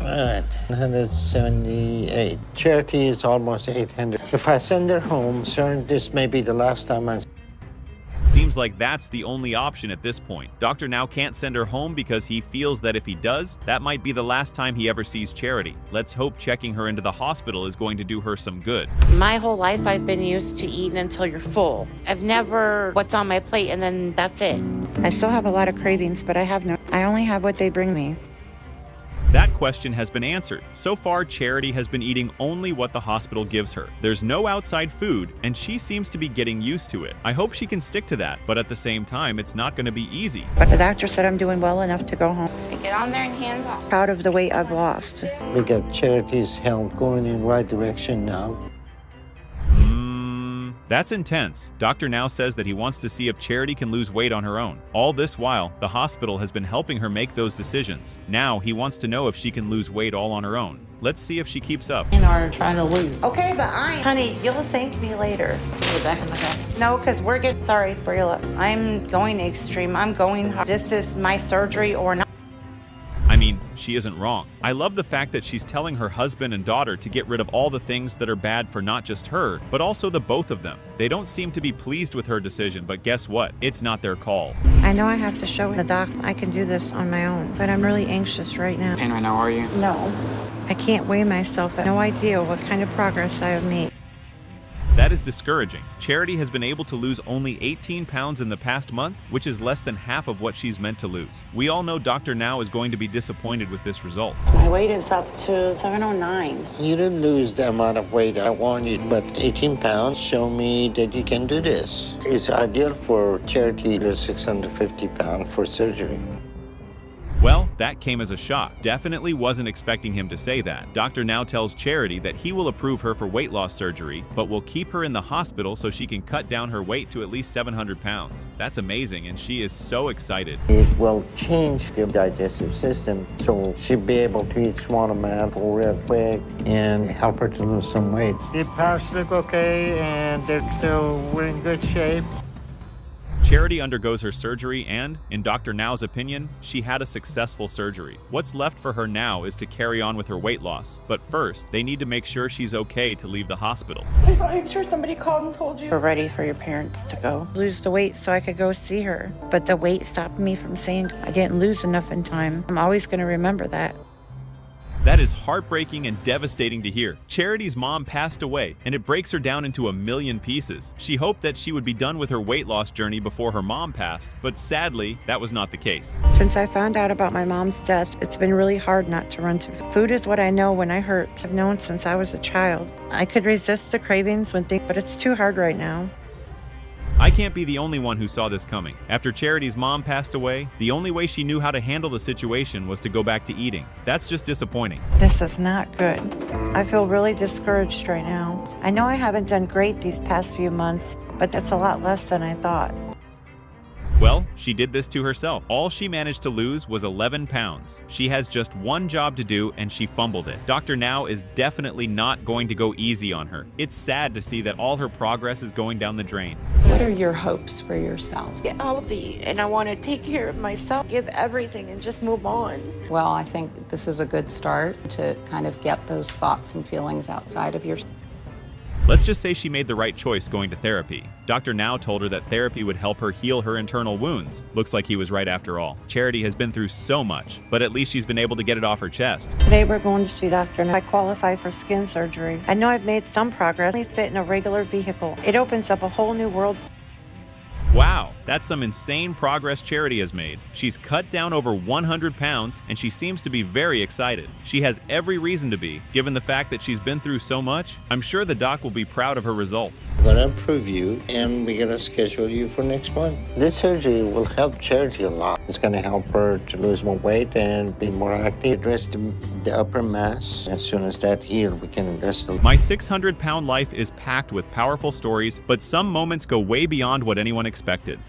All right, 178. Charity is almost 800. If I send her home, sir, this may be the last time I... Seems like that's the only option at this point. Dr. Now can't send her home because he feels that if he does, that might be the last time he ever sees Charity. Let's hope checking her into the hospital is going to do her some good. My whole life I've been used to eating until you're full. I've never what's on my plate and then that's it. I still have a lot of cravings, but I only have what they bring me. That question has been answered. So far, Charity has been eating only what the hospital gives her. There's no outside food, and she seems to be getting used to it. I hope she can stick to that, but at the same time, it's not going to be easy. But the doctor said I'm doing well enough to go home. Get on there and hands off. Proud of the weight I've lost. We got Charity's health going in the right direction now. That's intense. Dr. Now says that he wants to see if Charity can lose weight on her own. All this while, the hospital has been helping her make those decisions. Now, he wants to know if she can lose weight all on her own. Let's see if she keeps up. And are trying to lose. Okay, but honey, you'll thank me later. Let's go back in the car. No, because we're getting sorry for your luck. I'm going extreme. I'm going hard. This is my surgery or not. I mean, she isn't wrong. I love the fact that she's telling her husband and daughter to get rid of all the things that are bad for not just her, but also the both of them. They don't seem to be pleased with her decision, but guess what? It's not their call. I know I have to show the doc I can do this on my own, but I'm really anxious right now. And right now, are you? No. I can't weigh myself. I have no idea what kind of progress I have made. That is discouraging. Charity has been able to lose only 18 pounds in the past month, which is less than half of what she's meant to lose. We all know Dr. Now is going to be disappointed with this result. My weight is up to 709. You didn't lose the amount of weight I want you, but 18 pounds show me that you can do this. It's ideal for Charity to 650 pounds for surgery. Well, that came as a shock. Definitely wasn't expecting him to say that. Dr. Now tells Charity that he will approve her for weight loss surgery, but will keep her in the hospital so she can cut down her weight to at least 700 pounds. That's amazing, and she is so excited. It will change the digestive system, so she'll be able to eat small amounts real quick and help her to lose some weight. The pouch look okay, and so we're in good shape. Charity undergoes her surgery and, in Dr. Now's opinion, she had a successful surgery. What's left for her now is to carry on with her weight loss. But first, they need to make sure she's okay to leave the hospital. I'm sure somebody called and told you. We're ready for your parents to go. Lose the weight so I could go see her. But the weight stopped me from saying I didn't lose enough in time. I'm always going to remember that. That is heartbreaking and devastating to hear. Charity's mom passed away, and it breaks her down into a million pieces. She hoped that she would be done with her weight loss journey before her mom passed, but sadly, that was not the case. Since I found out about my mom's death, it's been really hard not to run to food. Food is what I know when I hurt. I've known since I was a child. I could resist the cravings when things, but it's too hard right now. I can't be the only one who saw this coming. After Charity's mom passed away, the only way she knew how to handle the situation was to go back to eating. That's just disappointing. This is not good. I feel really discouraged right now. I know I haven't done great these past few months, but that's a lot less than I thought. Well, she did this to herself. All she managed to lose was 11 pounds. She has just one job to do and she fumbled it. Dr. Now is definitely not going to go easy on her. It's sad to see that all her progress is going down the drain. What are your hopes for yourself? Get healthy, and I want to take care of myself, give everything, and just move on. Well, I think this is a good start to kind of get those thoughts and feelings outside of yourself. Let's just say she made the right choice going to therapy. Dr. Now told her that therapy would help her heal her internal wounds. Looks like he was right after all. Charity has been through so much, but at least she's been able to get it off her chest. Today we're going to see Dr. Now. I qualify for skin surgery. I know I've made some progress. I fit in a regular vehicle. It opens up a whole new world. Wow, that's some insane progress Charity has made. She's cut down over 100 pounds, and she seems to be very excited. She has every reason to be, given the fact that she's been through so much. I'm sure the doc will be proud of her results. We're gonna approve you, and we're gonna schedule you for next month. This surgery will help Charity a lot. It's gonna help her to lose more weight and be more active, address the upper mass. As soon as that heals, we can address the... My 600-pound life is packed with powerful stories, but some moments go way beyond what anyone expected.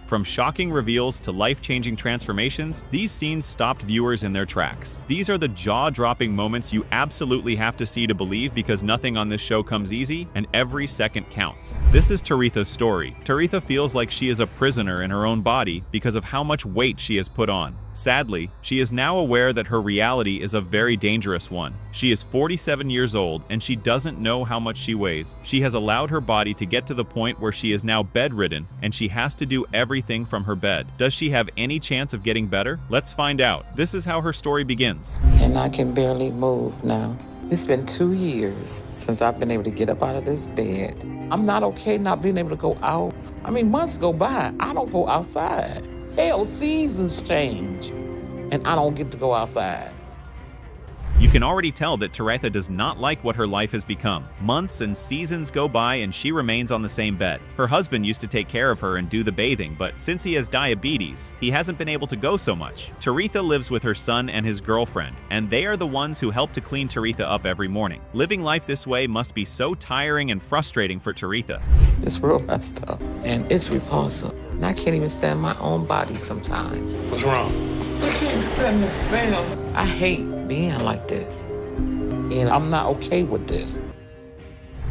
From shocking reveals to life-changing transformations, these scenes stopped viewers in their tracks. These are the jaw-dropping moments you absolutely have to see to believe, because nothing on this show comes easy, and every second counts. This is Taretha's story. Taretha feels like she is a prisoner in her own body because of how much weight she has put on. Sadly, she is now aware that her reality is a very dangerous one. She is 47 years old, and she doesn't know how much she weighs. She has allowed her body to get to the point where she is now bedridden, and she has to do everything from her bed. Does she have any chance of getting better? Let's find out. This is how her story begins. And I can barely move now. It's been 2 years since I've been able to get up out of this bed. I'm not okay not being able to go out. I mean, months go by, I don't go outside. Hell, seasons change, and I don't get to go outside. You can already tell that Taretha does not like what her life has become. Months and seasons go by and she remains on the same bed. Her husband used to take care of her and do the bathing, but since he has diabetes, he hasn't been able to go so much. Taretha lives with her son and his girlfriend, and they are the ones who help to clean Taretha up every morning. Living life this way must be so tiring and frustrating for Taretha. It's real messed up, and it's repulsive. And I can't even stand my own body sometimes. What's wrong? I can't stand the smell. I hate being like this, and I'm not okay with this.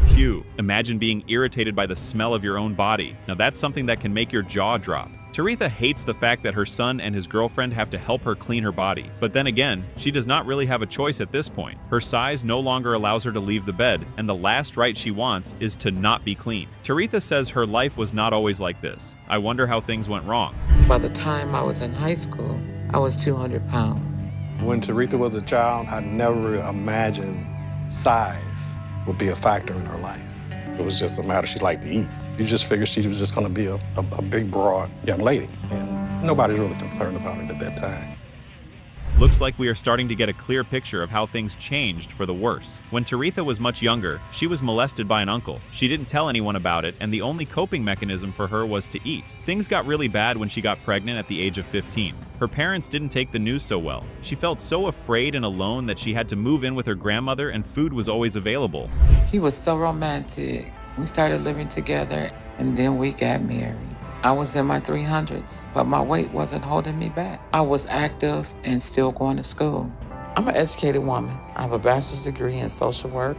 Phew, imagine being irritated by the smell of your own body. Now that's something that can make your jaw drop. Taretha hates the fact that her son and his girlfriend have to help her clean her body. But then again, she does not really have a choice at this point. Her size no longer allows her to leave the bed, and the last right she wants is to not be clean. Taretha says her life was not always like this. I wonder how things went wrong. By the time I was in high school, I was 200 pounds. When Taretha was a child, I never imagined size would be a factor in her life. It was just a matter she liked to eat. You just figured she was just going to be a big, broad young lady, and nobody's really concerned about it at that time. Looks like we are starting to get a clear picture of how things changed for the worse. When Taretha was much younger, she was molested by an uncle. She didn't tell anyone about it, and the only coping mechanism for her was to eat. Things got really bad when she got pregnant at the age of 15. Her parents didn't take the news so well. She felt so afraid and alone that she had to move in with her grandmother, and food was always available. He was so romantic. We started living together, and then we got married. I was in my 300s, but my weight wasn't holding me back. I was active and still going to school. I'm an educated woman. I have a bachelor's degree in social work.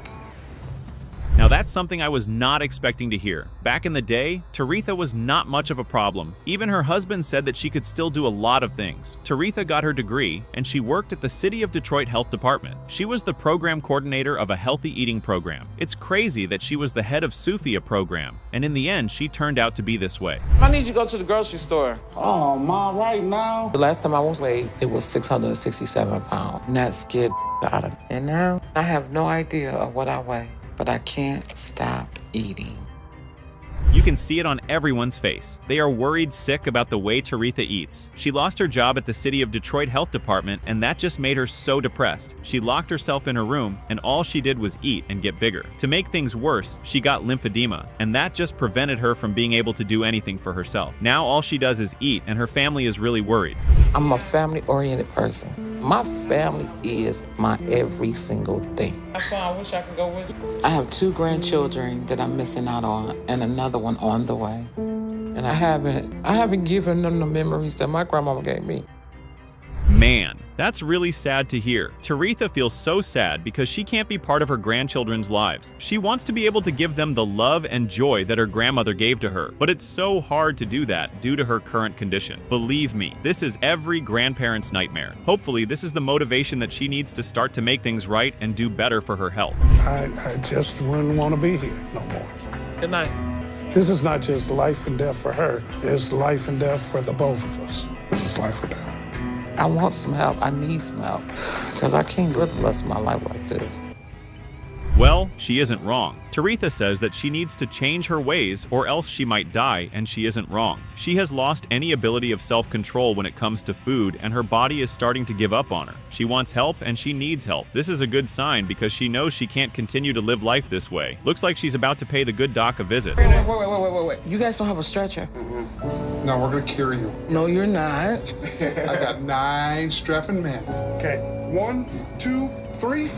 Now that's something I was not expecting to hear. Back in the day, Taretha was not much of a problem. Even her husband said that she could still do a lot of things. Taretha got her degree, and she worked at the City of Detroit Health Department. She was the program coordinator of a healthy eating program. It's crazy that she was the head of SUFIA program, and in the end, she turned out to be this way. I need you to go to the grocery store. Oh, Mom, right now? The last time I was weighed, it was 667 pounds. And that scared out of me. And now, I have no idea of what I weigh, but I can't stop eating. You can see it on everyone's face. They are worried sick about the way Taretha eats. She lost her job at the City of Detroit Health Department, and that just made her so depressed. She locked herself in her room, and all she did was eat and get bigger. To make things worse, she got lymphedema, and that just prevented her from being able to do anything for herself. Now all she does is eat, and her family is really worried. I'm a family-oriented person. My family is my every single thing. I wish I could go with you. I have 2 grandchildren that I'm missing out on, and another one on the way. And I haven't given them the memories that my grandmama gave me. Man, that's really sad to hear. Taretha feels so sad because she can't be part of her grandchildren's lives. She wants to be able to give them the love and joy that her grandmother gave to her, but it's so hard to do that due to her current condition. Believe me, this is every grandparent's nightmare. Hopefully, this is the motivation that she needs to start to make things right and do better for her health. I just wouldn't want to be here no more. Good night. This is not just life and death for her. It's life and death for the both of us. This is life or death. I want some help. I need some help. Because I can't live the rest of my life like this. Well, she isn't wrong. Taretha says that she needs to change her ways or else she might die, and she isn't wrong. She has lost any ability of self-control when it comes to food, and her body is starting to give up on her. She wants help and she needs help. This is a good sign because she knows she can't continue to live life this way. Looks like she's about to pay the good doc a visit. Wait. You guys don't have a stretcher? No, we're gonna carry you. No, you're not. I got 9 strapping men. Okay, 1, 2, 3.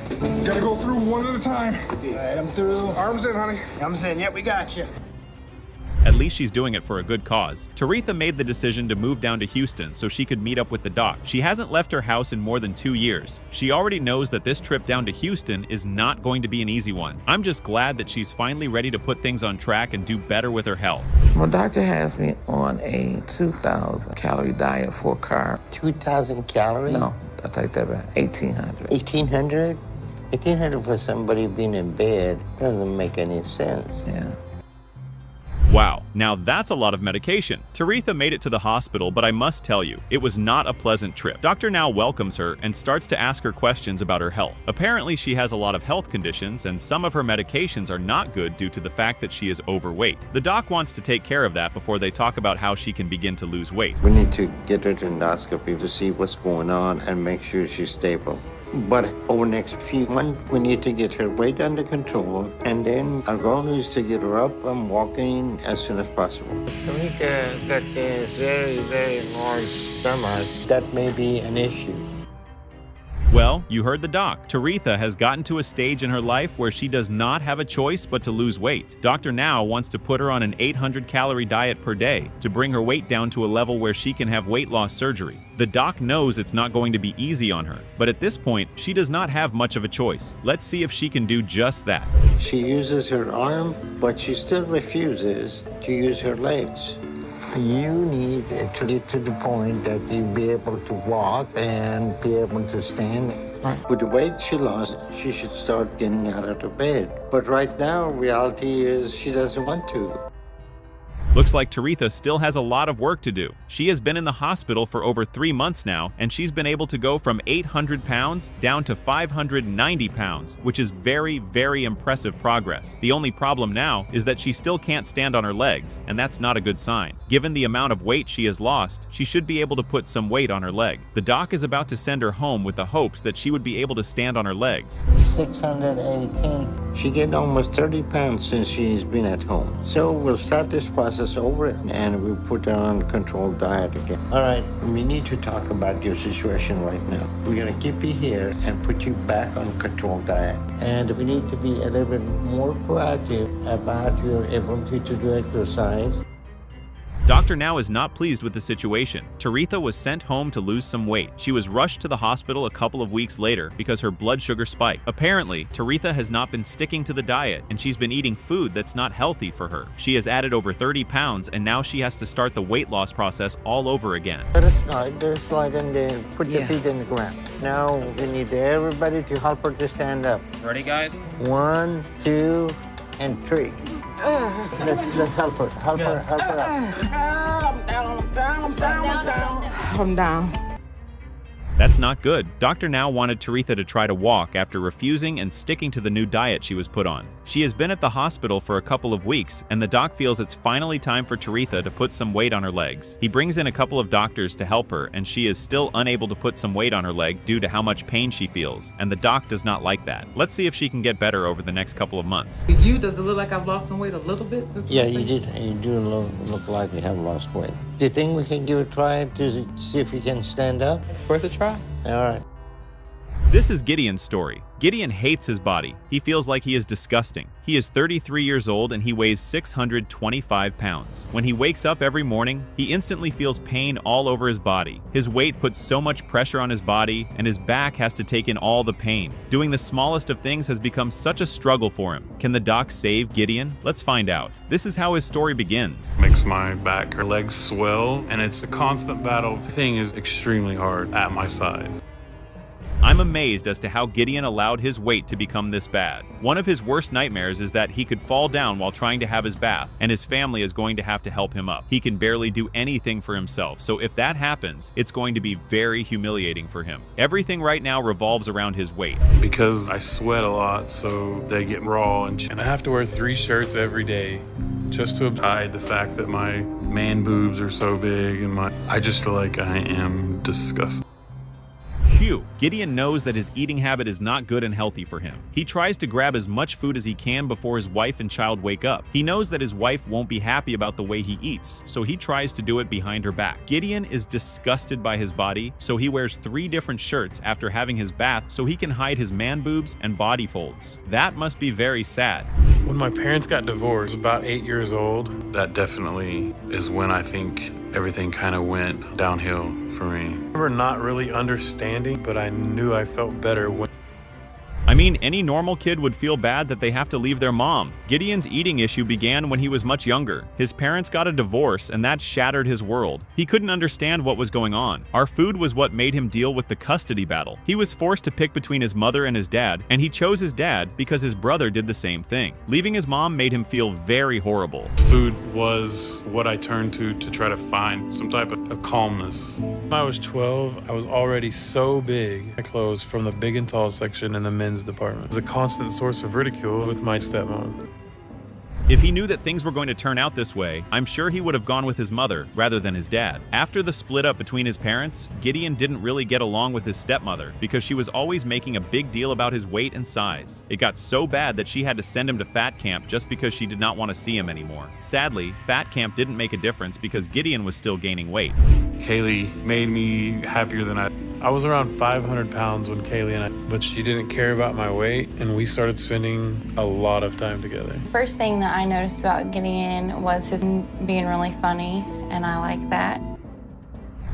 Gotta go through one at a time. All right, I'm through. Arms in, honey. Arms in. Yep, we got you. At least she's doing it for a good cause. Taretha made the decision to move down to Houston so she could meet up with the doc. She hasn't left her house in more than 2 years. She already knows that this trip down to Houston is not going to be an easy one. I'm just glad that she's finally ready to put things on track and do better with her health. My doctor has me on a 2,000 calorie diet for a carb. 2,000 calories? No, I take that back. 1,800. 1,800? 1,800 for somebody being in bed doesn't make any sense. Yeah. Wow, now that's a lot of medication. Taretha made it to the hospital, but I must tell you, it was not a pleasant trip. Dr. Now welcomes her and starts to ask her questions about her health. Apparently, she has a lot of health conditions, and some of her medications are not good due to the fact that she is overweight. The doc wants to take care of that before they talk about how she can begin to lose weight. We need to get her to endoscopy to see what's going on and make sure she's stable. But over the next few months, we need to get her weight under control, and then our goal is to get her up and walking as soon as possible. Taretha got this very, very large stomach. That may be an issue. Well, you heard the doc. Taretha has gotten to a stage in her life where she does not have a choice but to lose weight. Dr. Now wants to put her on an 800-calorie diet per day to bring her weight down to a level where she can have weight loss surgery. The doc knows it's not going to be easy on her, but at this point, she does not have much of a choice. Let's see if she can do just that. She uses her arm, but she still refuses to use her legs. You need to get to the point that you be able to walk and be able to stand. Right. With the weight she lost, she should start getting out of the bed. But right now, reality is she doesn't want to. Looks like Taretha still has a lot of work to do. She has been in the hospital for over 3 months now, and she's been able to go from 800 pounds down to 590 pounds, which is very, very impressive progress. The only problem now is that she still can't stand on her legs, and that's not a good sign. Given the amount of weight she has lost, she should be able to put some weight on her leg. The doc is about to send her home with the hopes that she would be able to stand on her legs. 618. She gained almost 30 pounds since she's been at home. So we'll start this process over and we put her on a controlled diet again. All right, we need to talk about your situation right now. We're gonna keep you here and put you back on controlled diet. And we need to be a little bit more proactive about your ability to do exercise. Dr. Now is not pleased with the situation. Taretha was sent home to lose some weight. She was rushed to the hospital a couple of weeks later because her blood sugar spiked. Apparently, Taretha has not been sticking to the diet, and she's been eating food that's not healthy for her. She has added over 30 pounds, and now she has to start the weight loss process all over again. Let us slide and then put your feet in the ground. Now we need everybody to help her to stand up. Ready, guys? 1, 2, and 3. Let's help her. Help her up. I'm down. That's not good. Dr. Now wanted Taretha to try to walk after refusing and sticking to the new diet she was put on. She has been at the hospital for a couple of weeks, and the doc feels it's finally time for Taretha to put some weight on her legs. He brings in a couple of doctors to help her, and she is still unable to put some weight on her leg due to how much pain she feels, and the doc does not like that. Let's see if she can get better over the next couple of months. Does it look like I've lost some weight a little bit? Yeah, you did. You do look like you have lost weight. Do you think we can give it a try to see if you can stand up? It's worth a try. All right. This is Gideon's story. Gideon hates his body. He feels like he is disgusting. He is 33 years old and he weighs 625 pounds. When he wakes up every morning, he instantly feels pain all over his body. His weight puts so much pressure on his body and his back has to take in all the pain. Doing the smallest of things has become such a struggle for him. Can the doc save Gideon? Let's find out. This is how his story begins. Makes my back or legs swell, and it's a constant battle. The thing is extremely hard at my size. I'm amazed as to how Gideon allowed his weight to become this bad. One of his worst nightmares is that he could fall down while trying to have his bath, and his family is going to have to help him up. He can barely do anything for himself, so if that happens, it's going to be very humiliating for him. Everything right now revolves around his weight. Because I sweat a lot, so they get raw, and I have to wear 3 shirts every day just to hide the fact that my man boobs are so big, and I just feel like I am disgusting. Phew, Gideon knows that his eating habit is not good and healthy for him. He tries to grab as much food as he can before his wife and child wake up. He knows that his wife won't be happy about the way he eats, so he tries to do it behind her back. Gideon is disgusted by his body, so he wears 3 different shirts after having his bath so he can hide his man boobs and body folds. That must be very sad. When my parents got divorced, about 8 years old, that definitely is when I think everything kind of went downhill for me. I remember not really understanding, but I knew I felt better when I mean, any normal kid would feel bad that they have to leave their mom. Gideon's eating issue began when he was much younger. His parents got a divorce and that shattered his world. He couldn't understand what was going on. Our food was what made him deal with the custody battle. He was forced to pick between his mother and his dad, and he chose his dad because his brother did the same thing. Leaving his mom made him feel very horrible. Food was what I turned to try to find some type of calmness. When I was 12, I was already so big. I clothes from the big and tall section in the men's department. It was a constant source of ridicule with my stepmom. If he knew that things were going to turn out this way, I'm sure he would have gone with his mother rather than his dad. After the split up between his parents, Gideon didn't really get along with his stepmother because she was always making a big deal about his weight and size. It got so bad that she had to send him to fat camp just because she did not want to see him anymore. Sadly, fat camp didn't make a difference because Gideon was still gaining weight. Kaylee made me happier than I was around 500 pounds when Kaylee but she didn't care about my weight, and we started spending a lot of time together. First thing that I noticed about Gideon was his being really funny, and I like that.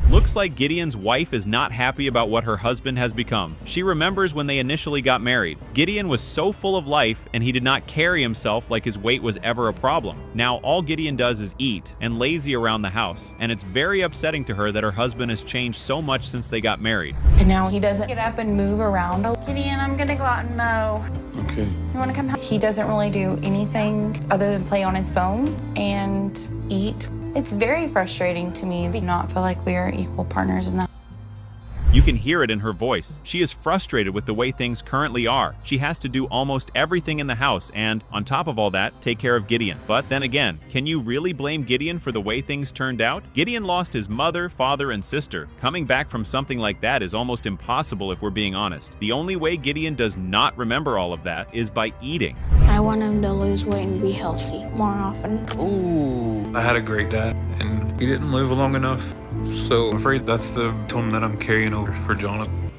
Looks like Gideon's wife is not happy about what her husband has become. She remembers when they initially got married. Gideon was so full of life and he did not carry himself like his weight was ever a problem. Now all Gideon does is eat and lazy around the house, and it's very upsetting to her that her husband has changed so much since they got married. And now he doesn't get up and move around. Oh, Gideon, I'm gonna go out and mow. Okay. You wanna come home? He doesn't really do anything other than play on his phone and eat. It's very frustrating to me to not feel like we are equal partners in that. You can hear it in her voice. She is frustrated with the way things currently are. She has to do almost everything in the house and, on top of all that, take care of Gideon. But then again, can you really blame Gideon for the way things turned out? Gideon lost his mother, father, and sister. Coming back from something like that is almost impossible if we're being honest. The only way Gideon does not remember all of that is by eating. I want him to lose weight and be healthy more often. Ooh. I had a great dad, and he didn't live long enough. So I'm afraid that's the tone that I'm carrying over for Jonathan.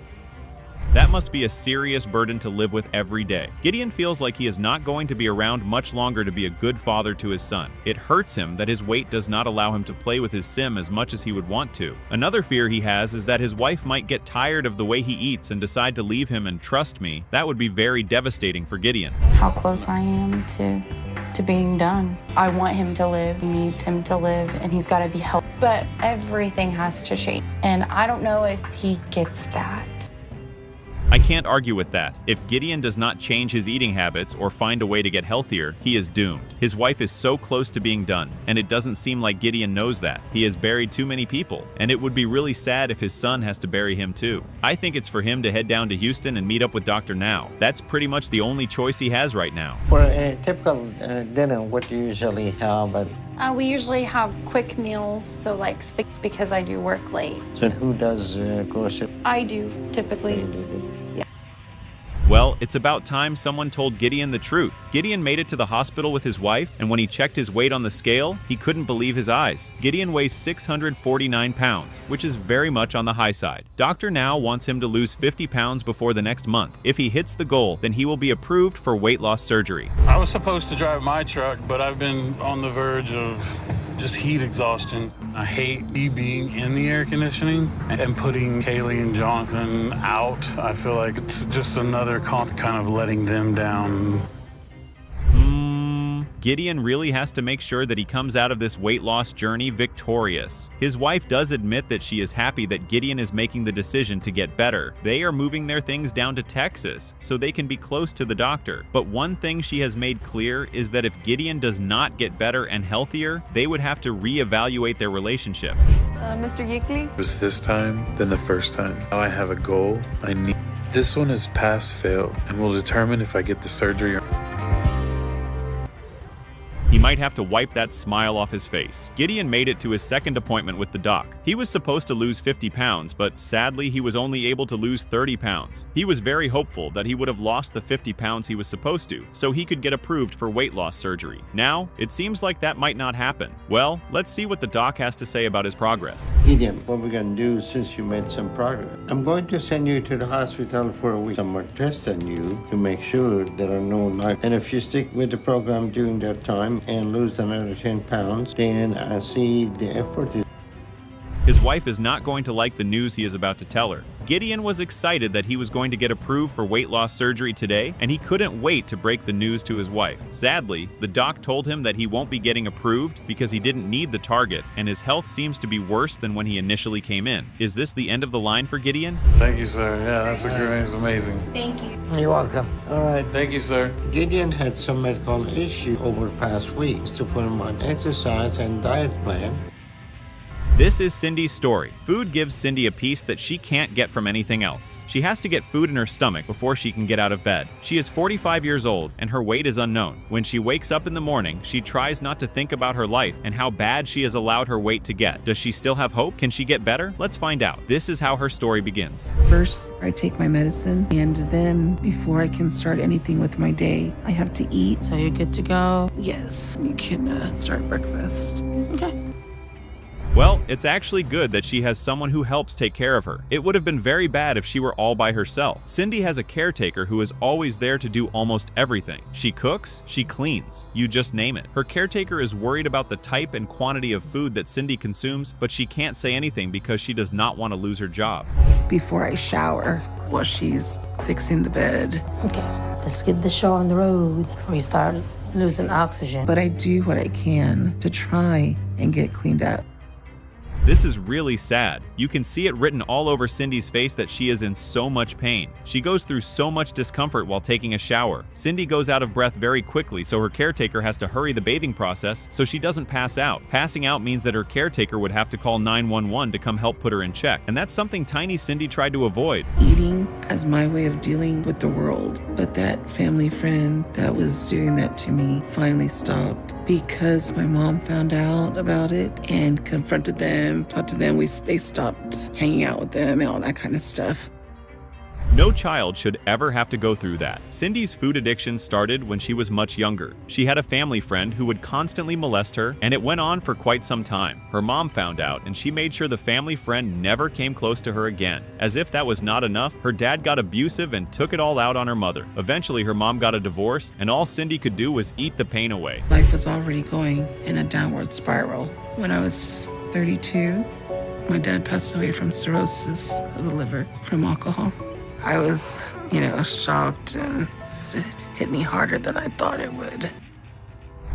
That must be a serious burden to live with every day. Gideon feels like he is not going to be around much longer to be a good father to his son. It hurts him that his weight does not allow him to play with his sim as much as he would want to. Another fear he has is that his wife might get tired of the way he eats and decide to leave him, and trust me, that would be very devastating for Gideon. How close I am to being done. I want him to live. He needs him to live, and he's got to be healthy. But everything has to change, and I don't know if he gets that. I can't argue with that. If Gideon does not change his eating habits or find a way to get healthier, he is doomed. His wife is so close to being done, and it doesn't seem like Gideon knows that. He has buried too many people, and it would be really sad if his son has to bury him too. I think it's for him to head down to Houston and meet up with Dr. Now. That's pretty much the only choice he has right now. For a typical dinner, what do you usually have? We usually have quick meals, so like because I do work late. So who does grocery? I do, typically. Well, it's about time someone told Gideon the truth. Gideon made it to the hospital with his wife, and when he checked his weight on the scale, he couldn't believe his eyes. Gideon weighs 649 pounds, which is very much on the high side. Dr. Now wants him to lose 50 pounds before the next month. If he hits the goal, then he will be approved for weight loss surgery. I was supposed to drive my truck, but I've been on the verge of just heat exhaustion. I hate me being in the air conditioning and putting Kaylee and Jonathan out. I feel like it's just another kind of letting them down. Gideon really has to make sure that he comes out of this weight loss journey victorious. His wife does admit that she is happy that Gideon is making the decision to get better. They are moving their things down to Texas so they can be close to the doctor. But one thing she has made clear is that if Gideon does not get better and healthier, they would have to reevaluate their relationship. Mr. Yeakley? It was this time than the first time. Now I have a goal I need. This one is pass-fail and will determine if I get the surgery or He might have to wipe that smile off his face. Gideon made it to his second appointment with the doc. He was supposed to lose 50 pounds, but sadly he was only able to lose 30 pounds. He was very hopeful that he would have lost the 50 pounds he was supposed to, so he could get approved for weight loss surgery. Now, it seems like that might not happen. Well, let's see what the doc has to say about his progress. Gideon, what we're going to do since you made some progress, I'm going to send you to the hospital for a week. Some more tests on you to make sure there are no knives. And if you stick with the program during that time and lose another 10 pounds, then I see the effort is. His wife is not going to like the news he is about to tell her. Gideon was excited that he was going to get approved for weight loss surgery today, and he couldn't wait to break the news to his wife. Sadly, the doc told him that he won't be getting approved because he didn't need the target, and his health seems to be worse than when he initially came in. Is this the end of the line for Gideon? Thank you, sir. Yeah, that's amazing. Thank you. You're welcome. All right. Thank you, sir. Gideon had some medical issues over the past weeks to put him on exercise and diet plan. This is Cindy's story. Food gives Cindy a piece that she can't get from anything else. She has to get food in her stomach before she can get out of bed. She is 45 years old and her weight is unknown. When she wakes up in the morning, she tries not to think about her life and how bad she has allowed her weight to get. Does she still have hope? Can she get better? Let's find out. This is how her story begins. First, I take my medicine, and then before I can start anything with my day, I have to eat. So you're good to go? Yes, you can start breakfast. Okay. Well, it's actually good that she has someone who helps take care of her. It would have been very bad if she were all by herself. Cindy has a caretaker who is always there to do almost everything. She cooks, she cleans, you just name it. Her caretaker is worried about the type and quantity of food that Cindy consumes, but she can't say anything because she does not want to lose her job. Before I shower, while she's fixing the bed. Okay, let's get the show on the road before you start losing oxygen. But I do what I can to try and get cleaned up. This is really sad. You can see it written all over Cindy's face that she is in so much pain. She goes through so much discomfort while taking a shower. Cindy goes out of breath very quickly, so her caretaker has to hurry the bathing process so she doesn't pass out. Passing out means that her caretaker would have to call 911 to come help put her in check, and that's something tiny Cindy tried to avoid. Eating as my way of dealing with the world, but that family friend that was doing that to me finally stopped because my mom found out about it and confronted them. Talked to them, they stopped hanging out with them and all that kind of stuff. No child should ever have to go through that. Cindy's food addiction started when she was much younger. She had a family friend who would constantly molest her, and it went on for quite some time. Her mom found out, and she made sure the family friend never came close to her again. As if that was not enough, her dad got abusive and took it all out on her mother. Eventually, her mom got a divorce, and all Cindy could do was eat the pain away. Life was already going in a downward spiral. When I was 32, my dad passed away from cirrhosis of the liver from alcohol. I was, shocked, and it hit me harder than I thought it would.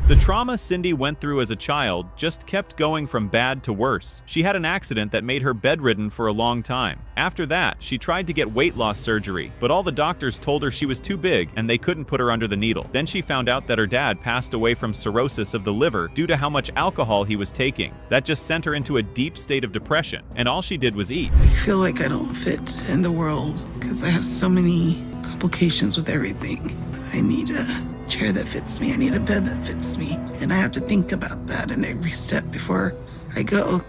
The trauma Cindy went through as a child just kept going from bad to worse. She had an accident that made her bedridden for a long time. After that, she tried to get weight loss surgery, but all the doctors told her she was too big and they couldn't put her under the needle. Then she found out that her dad passed away from cirrhosis of the liver due to how much alcohol he was taking. That just sent her into a deep state of depression, and all she did was eat. I feel like I don't fit in the world because I have so many complications with everything. I need a chair that fits me. I need a bed that fits me. And I have to think about that in every step before I go.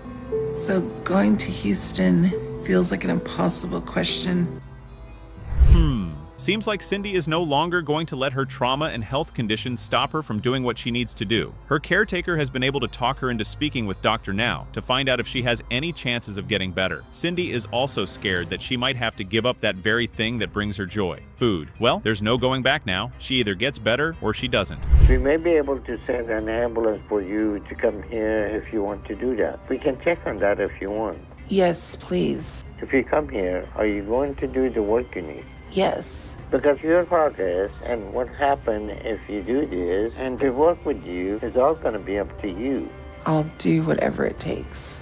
So going to Houston feels like an impossible question. Seems like Cindy is no longer going to let her trauma and health conditions stop her from doing what she needs to do. Her caretaker has been able to talk her into speaking with Dr. Now to find out if she has any chances of getting better. Cindy is also scared that she might have to give up that very thing that brings her joy, food. Well, there's no going back now. She either gets better or she doesn't. We may be able to send an ambulance for you to come here if you want to do that. We can check on that if you want. Yes, please. If you come here, are you going to do the work you need? Yes. Because your progress and what happened if you do this and to work with you is all going to be up to you. I'll do whatever it takes.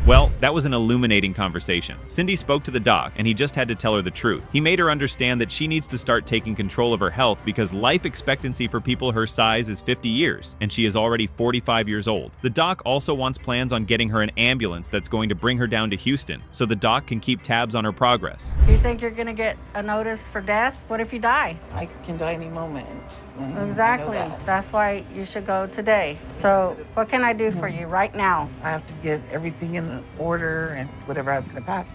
Well, that was an illuminating conversation. Cindy spoke to the doc, and he just had to tell her the truth. He made her understand that she needs to start taking control of her health because life expectancy for people her size is 50 years, and she is already 45 years old. The doc also wants plans on getting her an ambulance that's going to bring her down to Houston, so the doc can keep tabs on her progress. You think you're gonna get a notice for death? What if you die? I can die any moment. Exactly. That's why you should go today. So what can I do for you right now? I have to get everything in order and whatever I was going to pack.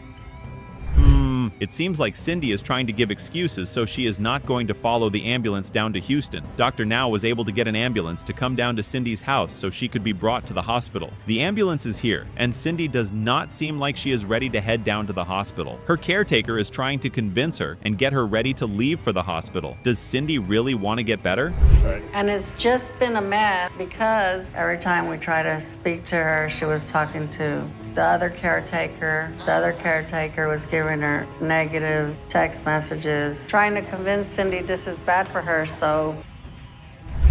It seems like Cindy is trying to give excuses, so she is not going to follow the ambulance down to Houston. Dr. Now was able to get an ambulance to come down to Cindy's house so she could be brought to the hospital. The ambulance is here, and Cindy does not seem like she is ready to head down to the hospital. Her caretaker is trying to convince her and get her ready to leave for the hospital. Does Cindy really want to get better? And it's just been a mess because every time we try to speak to her, she was talking to the other caretaker. The other caretaker was giving her negative text messages, trying to convince Cindy this is bad for her, so.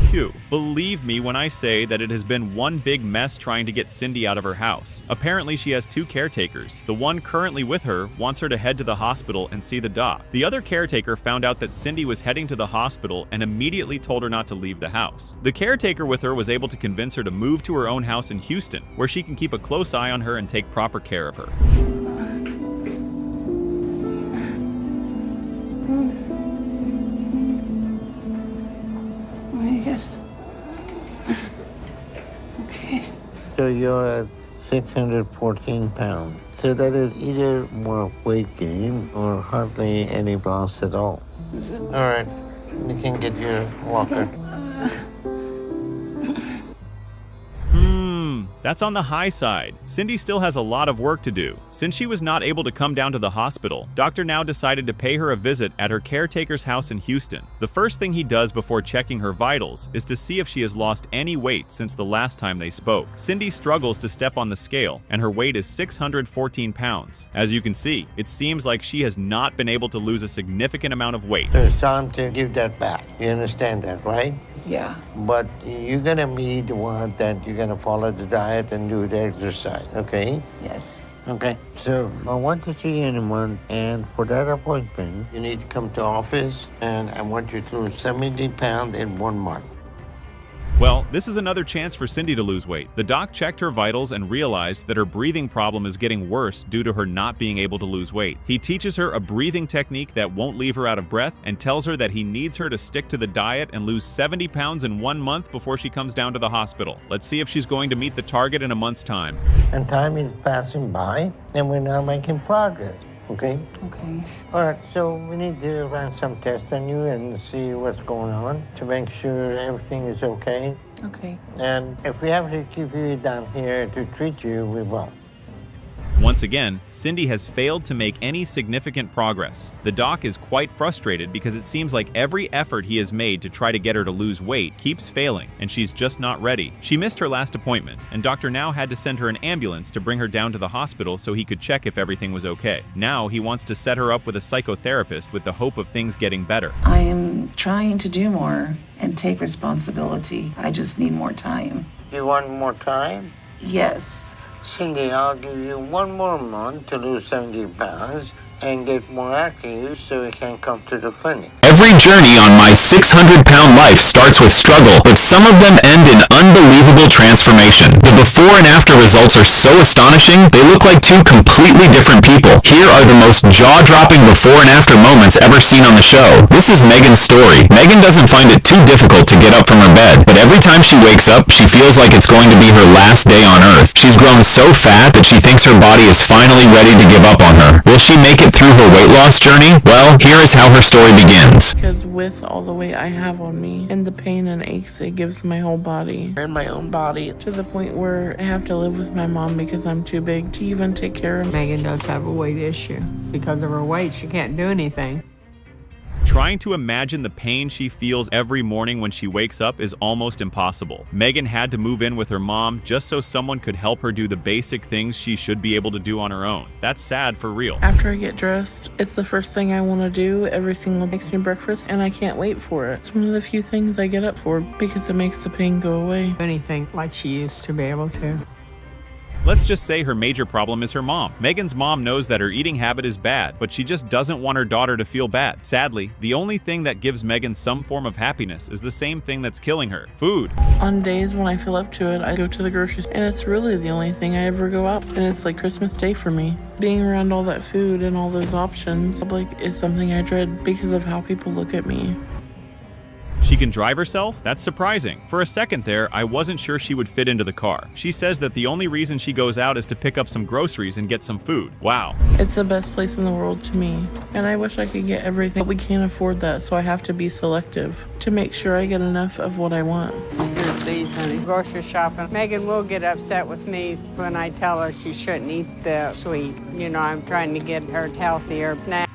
Phew. Believe me when I say that it has been one big mess trying to get Cindy out of her house. Apparently she has two caretakers. The one currently with her wants her to head to the hospital and see the doc. The other caretaker found out that Cindy was heading to the hospital and immediately told her not to leave the house. The caretaker with her was able to convince her to move to her own house in Houston, where she can keep a close eye on her and take proper care of her. Okay. So you're at 614 pounds. So that is either more weight gain or hardly any loss at all. All right, you can get your walker. That's on the high side. Cindy still has a lot of work to do. Since she was not able to come down to the hospital, Dr. Now decided to pay her a visit at her caretaker's house in Houston. The first thing he does before checking her vitals is to see if she has lost any weight since the last time they spoke. Cindy struggles to step on the scale, and her weight is 614 pounds. As you can see, it seems like she has not been able to lose a significant amount of weight. So it's time to give that back. You understand that, right? Yeah. But you're gonna be the one that you're gonna follow the diet and do the exercise, okay? Yes. Okay. So I want to see you in a month, and for that appointment, you need to come to office, and I want you to lose 70 pounds in 1 month. Well, this is another chance for Cindy to lose weight. The doc checked her vitals and realized that her breathing problem is getting worse due to her not being able to lose weight. He teaches her a breathing technique that won't leave her out of breath and tells her that he needs her to stick to the diet and lose 70 pounds in 1 month before she comes down to the hospital. Let's see if she's going to meet the target in a month's time. And time is passing by, and we're now making progress. Okay? Okay. All right, so we need to run some tests on you and see what's going on to make sure everything is okay. Okay. And if we have to keep you down here to treat you, we will. Once again, Cindy has failed to make any significant progress. The doc is quite frustrated because it seems like every effort he has made to try to get her to lose weight keeps failing, and she's just not ready. She missed her last appointment, and Dr. Now had to send her an ambulance to bring her down to the hospital so he could check if everything was okay. Now he wants to set her up with a psychotherapist with the hope of things getting better. I am trying to do more and take responsibility. I just need more time. You want more time? Yes. Cindy, I'll give you 1 more month to lose 70 pounds and get more active so you can come to the clinic. Every journey on my 600-pound life starts with struggle, but some of them end in unbelievable transformation. The before and after results are so astonishing, they look like two completely different people. Here are the most jaw-dropping before and after moments ever seen on the show. This is Megan's story. Megan doesn't find it too difficult to get up from her bed, but every time she wakes up, she feels like it's going to be her last day on Earth. She's grown so fat that she thinks her body is finally ready to give up on her. Will she make it through her weight loss journey? Well, here is how her story begins. Because with all the weight I have on me and the pain and aches it gives my whole body and my own body to the point where I have to live with my mom because I'm too big to even take care of. Megan does have a weight issue. Because of her weight, she can't do anything. Trying to imagine the pain she feels every morning when she wakes up is almost impossible. Megan had to move in with her mom just so someone could help her do the basic things she should be able to do on her own. That's sad for real. After I get dressed, it's the first thing I want to do every single day. Makes me breakfast and I can't wait for it. It's one of the few things I get up for because it makes the pain go away. Anything like she used to be able to. Let's just say her major problem is her mom. Megan's mom knows that her eating habit is bad, but she just doesn't want her daughter to feel bad. Sadly, the only thing that gives Megan some form of happiness is the same thing that's killing her: food. On days when I feel up to it, I go to the grocery store, and it's really the only thing I ever go out. And it's like Christmas Day for me. Being around all that food and all those options, public is something I dread because of how people look at me. She can drive herself? That's surprising. For a second there, I wasn't sure she would fit into the car. She says that the only reason she goes out is to pick up some groceries and get some food. Wow. It's the best place in the world to me, and I wish I could get everything, but we can't afford that, so I have to be selective to make sure I get enough of what I want. Grocery shopping. Megan will get upset with me when I tell her she shouldn't eat the sweet. You know, I'm trying to get her healthier now.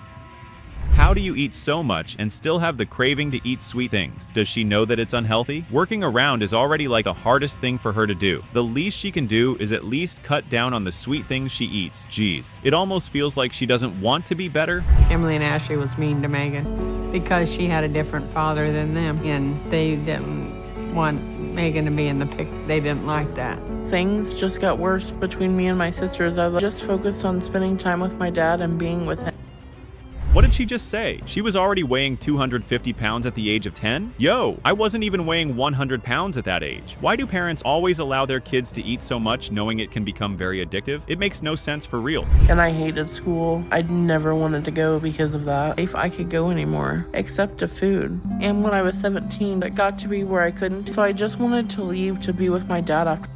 How do you eat so much and still have the craving to eat sweet things? Does she know that it's unhealthy? Working around is already like the hardest thing for her to do. The least she can do is at least cut down on the sweet things she eats. Jeez. It almost feels like she doesn't want to be better. Emily and Ashley was mean to Megan because she had a different father than them, and they didn't want Megan to be in the pic. They didn't like that. Things just got worse between me and my sisters as I just focused on spending time with my dad and being with him. What did she just say? She was already weighing 250 pounds at the age of 10? Yo, I wasn't even weighing 100 pounds at that age. Why do parents always allow their kids to eat so much knowing it can become very addictive? It makes no sense for real. And I hated school. I never wanted to go because of that. If I could go anymore, except to food. And when I was 17, it got to be where I couldn't. So I just wanted to leave to be with my dad after.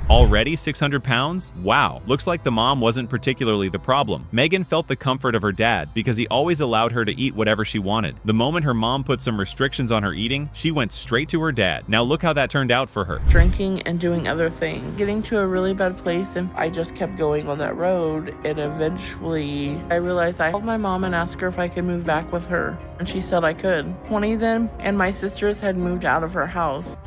Already 600 pounds? Wow. Looks like the mom wasn't particularly the problem. Megan felt the comfort of her dad because he always allowed her to eat whatever she wanted. The moment her mom put some restrictions on her eating, she went straight to her dad. Now look how that turned out for her. Drinking and doing other things. Getting to a really bad place, and I just kept going on that road, and eventually I realized I called my mom and asked her if I could move back with her, and she said I could. 20 then, and my sisters had moved out of her house.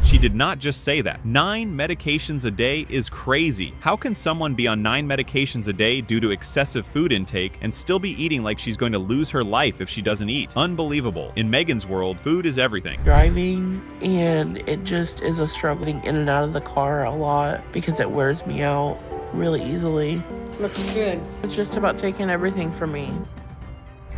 She did not just say that. 9 medications a day is crazy. How can someone be on 9 medications a day due to excessive food intake and still be eating like she's going to lose her life if she doesn't eat? Unbelievable. In Megan's world, food is everything. Driving, and it just is a struggling in and out of the car a lot because it wears me out really easily. Looks good. It's just about taking everything from me.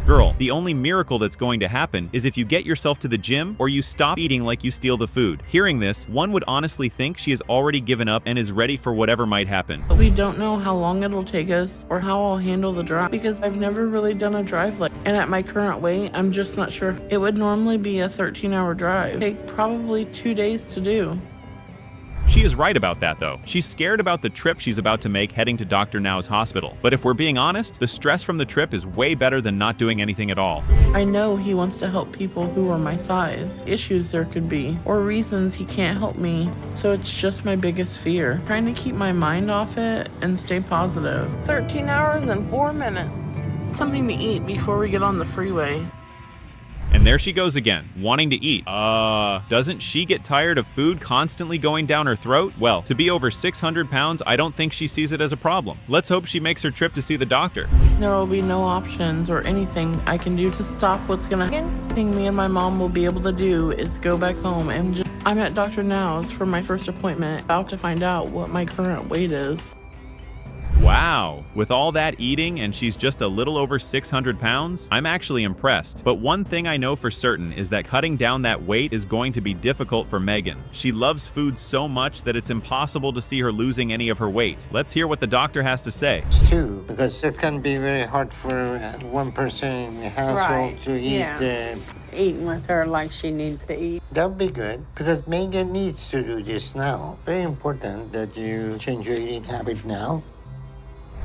Girl, the only miracle that's going to happen is if you get yourself to the gym or you stop eating like you steal the food. Hearing this, one would honestly think she has already given up and is ready for whatever might happen. But we don't know how long it'll take us or how I'll handle the drive because I've never really done a drive like, and at my current weight, I'm just not sure. It would normally be a 13-hour drive. Take probably 2 days to do. She is right about that though. She's scared about the trip she's about to make heading to Dr. Now's hospital. But if we're being honest, the stress from the trip is way better than not doing anything at all. I know he wants to help people who are my size, issues there could be, or reasons he can't help me. So it's just my biggest fear. Trying to keep my mind off it and stay positive. 13 hours and 4 minutes. Something to eat before we get on the freeway. And there she goes again, wanting to eat. Doesn't she get tired of food constantly going down her throat? Well, to be over 600 pounds, I don't think she sees it as a problem. Let's hope she makes her trip to see the doctor. There will be no options or anything I can do to stop what's gonna happen. The thing me and my mom will be able to do is go back home and I'm at Dr. Now's for my first appointment, about to find out what my current weight is. Wow. Wow, with all that eating and she's just a little over 600 pounds, I'm actually impressed. But one thing I know for certain is that cutting down that weight is going to be difficult for Megan. She loves food so much that it's impossible to see her losing any of her weight. Let's hear what the doctor has to say. It's two, because it's going to be very hard for one person in the household to eat. Eating with her like she needs to eat. That would be good, because Megan needs to do this now. Very important that you change your eating habit now.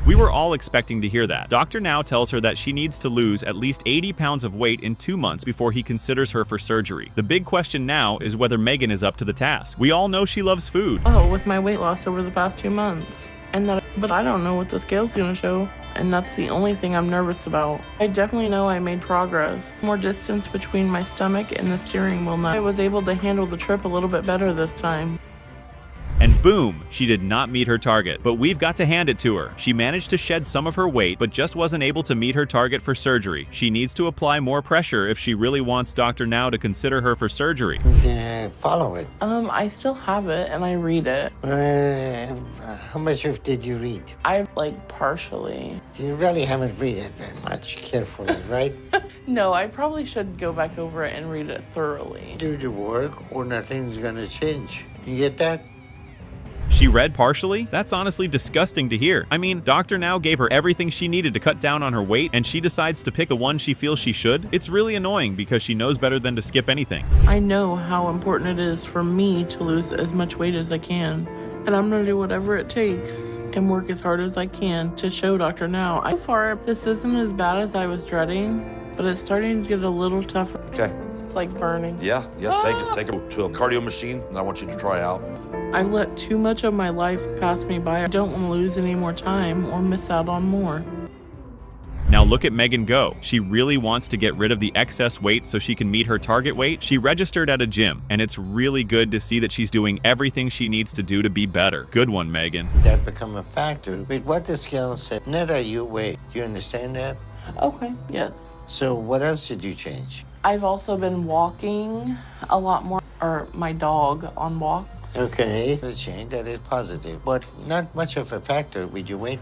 We were all expecting to hear that. Dr. Now tells her that she needs to lose at least 80 pounds of weight in 2 months before he considers her for surgery. The big question now is whether Megan is up to the task. We all know she loves food. Oh, with my weight loss over the past 2 months. But I don't know what the scale's gonna show. And that's the only thing I'm nervous about. I definitely know I made progress. More distance between my stomach and the steering wheel now. I was able to handle the trip a little bit better this time. And boom, she did not meet her target. But we've got to hand it to her. She managed to shed some of her weight, but just wasn't able to meet her target for surgery. She needs to apply more pressure if she really wants Dr. Now to consider her for surgery. Follow it. I still have it and I read it. How much of did you read? I partially. You really haven't read it very much carefully, right? No, I probably should go back over it and read it thoroughly. Do the work or nothing's gonna change. You get that? She read partially? That's honestly disgusting to hear. I mean, Dr. Now gave her everything she needed to cut down on her weight, and she decides to pick the one she feels she should? It's really annoying because she knows better than to skip anything. I know how important it is for me to lose as much weight as I can, and I'm gonna do whatever it takes and work as hard as I can to show Dr. Now. So far, this isn't as bad as I was dreading, but it's starting to get a little tougher. Okay. It's like burning. Yeah, take it to a cardio machine, and I want you to try out. I've let too much of my life pass me by. I don't want to lose any more time or miss out on more. Now look at Megan go. She really wants to get rid of the excess weight so she can meet her target weight. She registered at a gym, and it's really good to see that she's doing everything she needs to do to be better. Good one, Megan. That become a factor. With what the scale said, not that you weigh. You understand that? Okay, yes. So what else did you change? I've also been walking a lot more, or my dog on walks. Okay, a change that is positive, but not much of a factor with your weight.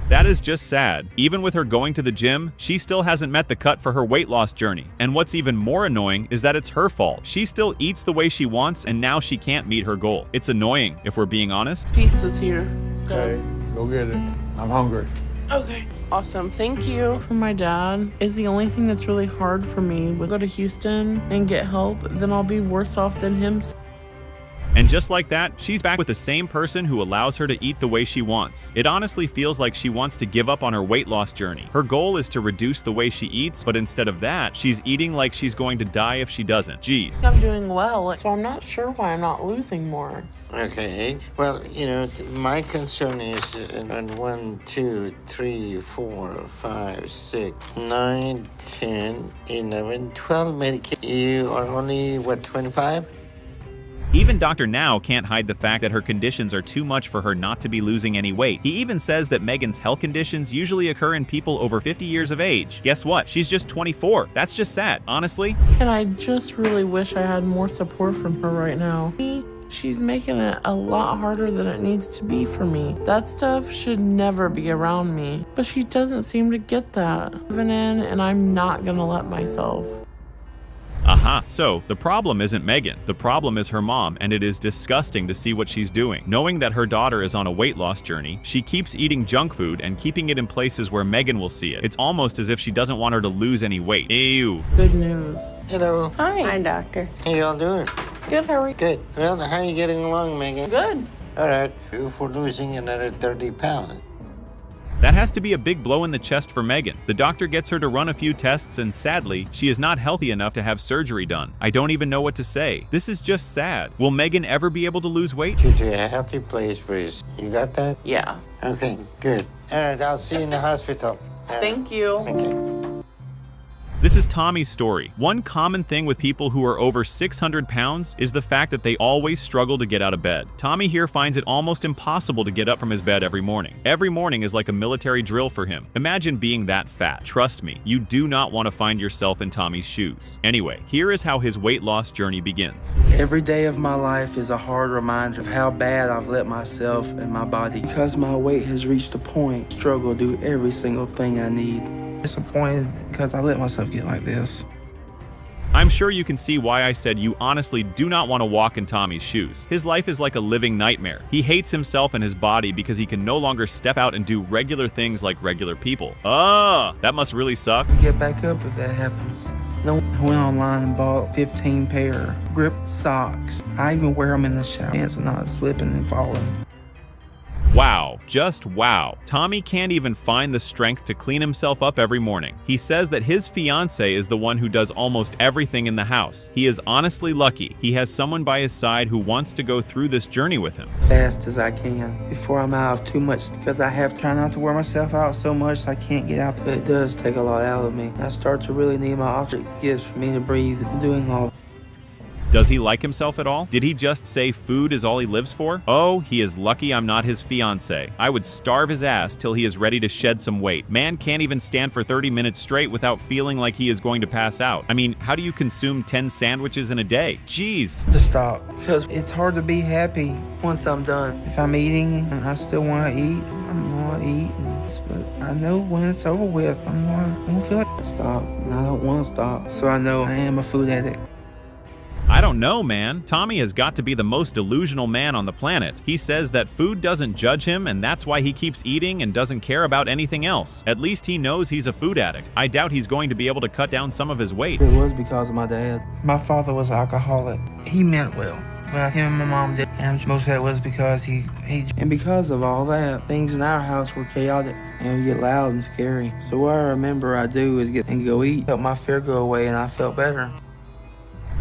That is just sad. Even with her going to the gym, she still hasn't met the cut for her weight loss journey. And what's even more annoying is that it's her fault. She still eats the way she wants, and now she can't meet her goal. It's annoying, if we're being honest. Pizza's here. Okay, go get it. I'm hungry. Okay. Awesome, thank you. For my dad is the only thing that's really hard for me. We'll go to Houston and get help, then I'll be worse off than him. And just like that, she's back with the same person who allows her to eat the way she wants. It honestly feels like she wants to give up on her weight loss journey. Her goal is to reduce the way she eats, but instead of that, she's eating like she's going to die if she doesn't. Jeez. I'm doing well, so I'm not sure why I'm not losing more. Okay, well, you know, my concern is 1, 2, 3, 4, 5, 6, 9, 10, 11, 12 medications. You are only, what, 25? Even Dr. Now can't hide the fact that her conditions are too much for her not to be losing any weight. He even says that Megan's health conditions usually occur in people over 50 years of age. Guess what? She's just 24. That's just sad, honestly. And I just really wish I had more support from her right now. She's making it a lot harder than it needs to be for me. That stuff should never be around me. But she doesn't seem to get that. I'm giving in, and I'm not gonna let myself. Aha. So, the problem isn't Megan. The problem is her mom, and it is disgusting to see what she's doing. Knowing that her daughter is on a weight loss journey, she keeps eating junk food and keeping it in places where Megan will see it. It's almost as if she doesn't want her to lose any weight. Ew. Good news. Hello. Hi, doctor. How y'all doing? Good, how are you? Good. Well, how are you getting along, Megan? Good. All right. You for losing another 30 pounds. That has to be a big blow in the chest for Megan. The doctor gets her to run a few tests, and sadly, she is not healthy enough to have surgery done. I don't even know what to say. This is just sad. Will Megan ever be able to lose weight? To a healthy place, please. You got that? Yeah. Okay, good. All right, I'll see you in the hospital. Thank you. Okay. This is Tommy's story. One common thing with people who are over 600 pounds is the fact that they always struggle to get out of bed. Tommy here finds it almost impossible to get up from his bed every morning. Every morning is like a military drill for him. Imagine being that fat. Trust me, you do not want to find yourself in Tommy's shoes. Anyway, here is how his weight loss journey begins. Every day of my life is a hard reminder of how bad I've let myself and my body. Because my weight has reached a point, I struggle to do every single thing I need. Disappointed because I let myself get like this. I'm sure you can see why I said you honestly do not want to walk in Tommy's shoes. His life is like a living nightmare. He hates himself and his body because he can no longer step out and do regular things like regular people. That must really suck. Get back up if that happens. No, I went online and bought 15 pair grip socks. I even wear them in the shower, chance of not slipping and falling. Wow, just wow. Tommy can't even find the strength to clean himself up every morning. He says that his fiancée is the one who does almost everything in the house. He is honestly lucky. He has someone by his side who wants to go through this journey with him. Fast as I can, before I'm out of too much, because I have to try not to wear myself out so much I can't get out. But it does take a lot out of me. I start to really need my oxygen gifts for me to breathe, doing all. Does he like himself at all? Did he just say food is all he lives for? Oh, he is lucky I'm not his fiancé. I would starve his ass till he is ready to shed some weight. Man can't even stand for 30 minutes straight without feeling like he is going to pass out. I mean, how do you consume 10 sandwiches in a day? Jeez. To stop, because it's hard to be happy once I'm done. If I'm eating and I still want to eat, I'm going to eat. But I know when it's over with, I'm going to feel like I stop. And I don't want to stop. So I know I am a food addict. I don't know, man. Tommy has got to be the most delusional man on the planet. He says that food doesn't judge him, and that's why he keeps eating and doesn't care about anything else. At least he knows he's a food addict. I doubt he's going to be able to cut down some of his weight. It was because of my dad. My father was an alcoholic. He meant well. Well, him and my mom did. And most of that was because he. And because of all that, things in our house were chaotic and we get loud and scary. So what I remember I do is get and go eat, help my fear go away, and I felt better.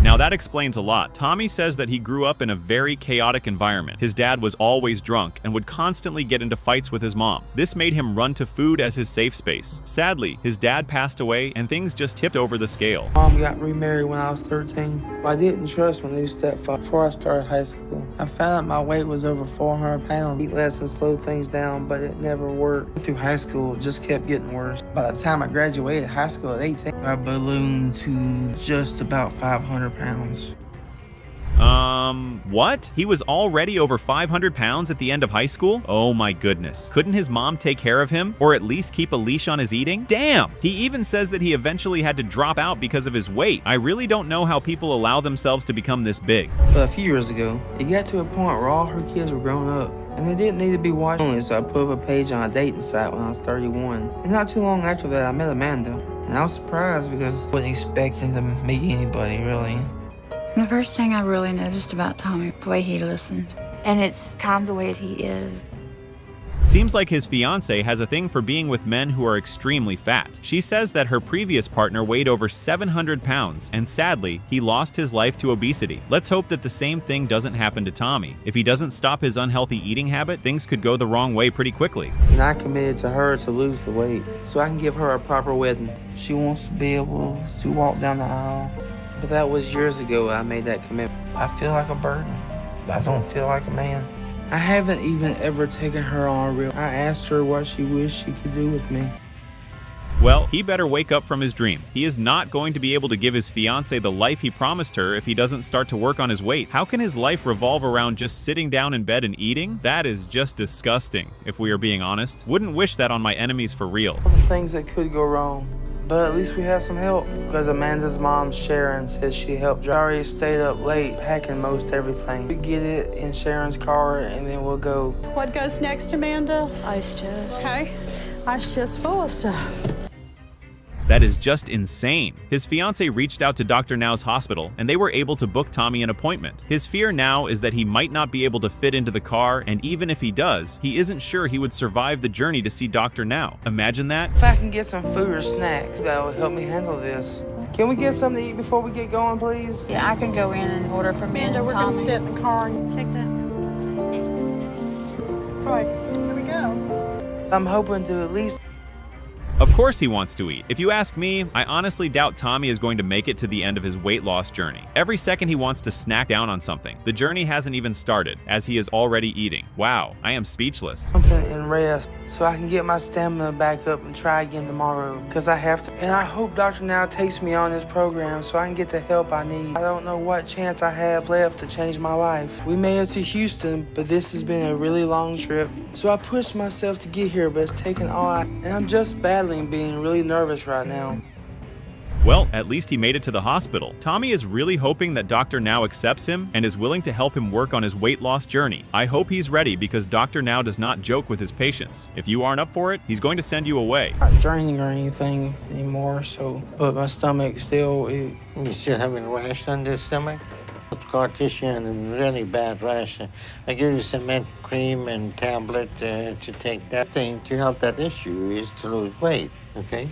Now that explains a lot. Tommy says that he grew up in a very chaotic environment. His dad was always drunk and would constantly get into fights with his mom. This made him run to food as his safe space. Sadly, his dad passed away and things just tipped over the scale. Mom got remarried when I was 13. I didn't trust my new stepfather before I started high school. I found out my weight was over 400 pounds. Eat less and slow things down, but it never worked. Through high school, it just kept getting worse. By the time I graduated high school at 18, I ballooned to just about 500 pounds. What? He was already over 500 pounds at the end of high school? Oh my goodness. Couldn't his mom take care of him? Or at least keep a leash on his eating? Damn! He even says that he eventually had to drop out because of his weight. I really don't know how people allow themselves to become this big. But a few years ago, it got to a point where all her kids were grown up. And they didn't need to be watched only, so I put up a page on a dating site when I was 31. And not too long after that, I met Amanda. And I was surprised because I wasn't expecting to meet anybody, really. The first thing I really noticed about Tommy, the way he listened. And it's kind of the way he is. Seems like his fiancée has a thing for being with men who are extremely fat. She says that her previous partner weighed over 700 pounds, and sadly, he lost his life to obesity. Let's hope that the same thing doesn't happen to Tommy. If he doesn't stop his unhealthy eating habit, things could go the wrong way pretty quickly. And I committed to her to lose the weight, so I can give her a proper wedding. She wants to be able to walk down the aisle. But that was years ago I made that commitment. I feel like a burden, but I don't feel like a man. I haven't even ever taken her on real. I asked her what she wished she could do with me. Well, he better wake up from his dream. He is not going to be able to give his fiancée the life he promised her if he doesn't start to work on his weight. How can his life revolve around just sitting down in bed and eating? That is just disgusting, if we are being honest. Wouldn't wish that on my enemies for real. All the things that could go wrong. But at least we have some help, because Amanda's mom, Sharon, said she helped. I already stayed up late packing most everything. We get it in Sharon's car, and then we'll go. What goes next, Amanda? Ice chest. Okay. Ice chest full of stuff. That is just insane. His fiancée reached out to Dr. Now's hospital, and they were able to book Tommy an appointment. His fear now is that he might not be able to fit into the car, and even if he does, he isn't sure he would survive the journey to see Dr. Now. Imagine that. If I can get some food or snacks, that will help me handle this. Can we get something to eat before we get going, please? Yeah, I can go in and order for Amanda, we're going to sit in the car and take that. All right, here we go. I'm hoping to at least... Of course he wants to eat. If you ask me, I honestly doubt Tommy is going to make it to the end of his weight loss journey. Every second he wants to snack down on something. The journey hasn't even started, as he is already eating. Wow, I am speechless. Something and rest so I can get my stamina back up and try again tomorrow, because I have to. And I hope Dr. Now takes me on this program so I can get the help I need. I don't know what chance I have left to change my life. We made it to Houston, but this has been a really long trip. So I pushed myself to get here, but it's taken all I, and I'm just battling being really nervous right now. Well, at least he made it to the hospital. Tommy is really hoping that Dr. Now accepts him and is willing to help him work on his weight loss journey. I hope he's ready because Dr. Now does not joke with his patients. If you aren't up for it, he's going to send you away. I'm not draining or anything anymore, but my stomach still... You still having rash on the stomach? Scar tissue and really bad rash. I give you cement cream and tablet to take. That thing to help that issue is to lose weight, okay?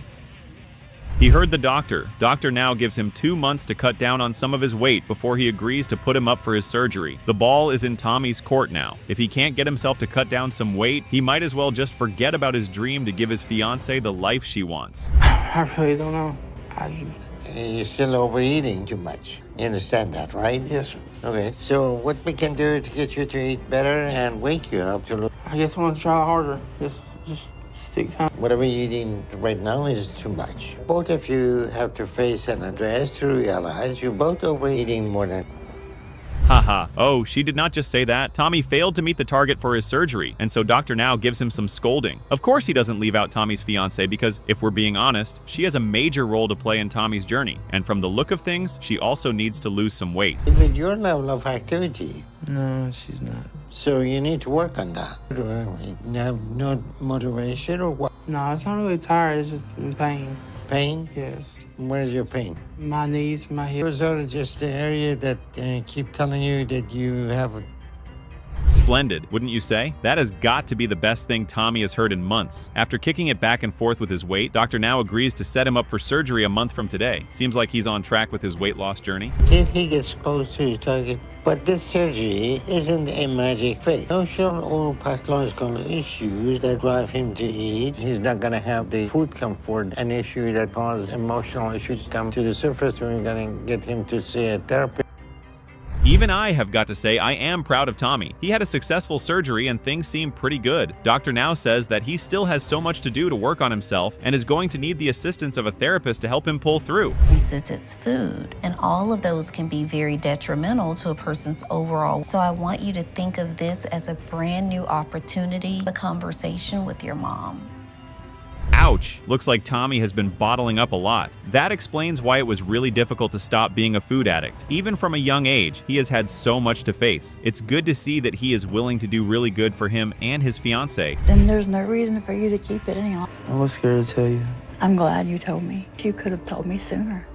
He heard the doctor. Dr. Now gives him 2 months to cut down on some of his weight before he agrees to put him up for his surgery. The ball is in Tommy's court now. If he can't get himself to cut down some weight, he might as well just forget about his dream to give his fiancée the life she wants. I really don't know. You're still overeating too much. You understand that, right? Yes, sir. Okay, so what we can do to get you to eat better and wake you up to look... I guess I want to try harder. Just stick time. Whatever you're eating right now is too much. Both of you have to face and address to realize you're both overeating more than... Haha. Oh, she did not just say that. Tommy failed to meet the target for his surgery, and so Dr. Now gives him some scolding. Of course he doesn't leave out Tommy's fiancée because, if we're being honest, she has a major role to play in Tommy's journey. And from the look of things, she also needs to lose some weight. With your level of activity. No, she's not. So you need to work on that. You have no motivation or what? No, it's not really tired. It's just in pain. Pain? Yes. Where is your pain? My knees, my hips. Those are just the area that keep telling you that you have a... Splendid, wouldn't you say? That has got to be the best thing Tommy has heard in months. After kicking it back and forth with his weight, Dr. Now agrees to set him up for surgery a month from today. Seems like he's on track with his weight loss journey. If he gets close to his target. But this surgery isn't a magic fix. Social or pathological issues that drive him to eat. He's not going to have the food comfort, an issue that causes emotional issues to come to the surface. We're going to get him to see a therapist. Even I have got to say I am proud of Tommy. He had a successful surgery and things seem pretty good. Dr. Now says that he still has so much to do to work on himself and is going to need the assistance of a therapist to help him pull through. Since it's food, and all of those can be very detrimental to a person's overall. So I want you to think of this as a brand new opportunity, a conversation with your mom. Ouch! Looks like Tommy has been bottling up a lot. That explains why it was really difficult to stop being a food addict. Even from a young age, he has had so much to face. It's good to see that he is willing to do really good for him and his fiancée. Then there's no reason for you to keep it any longer. I was scared to tell you. I'm glad you told me. You could have told me sooner,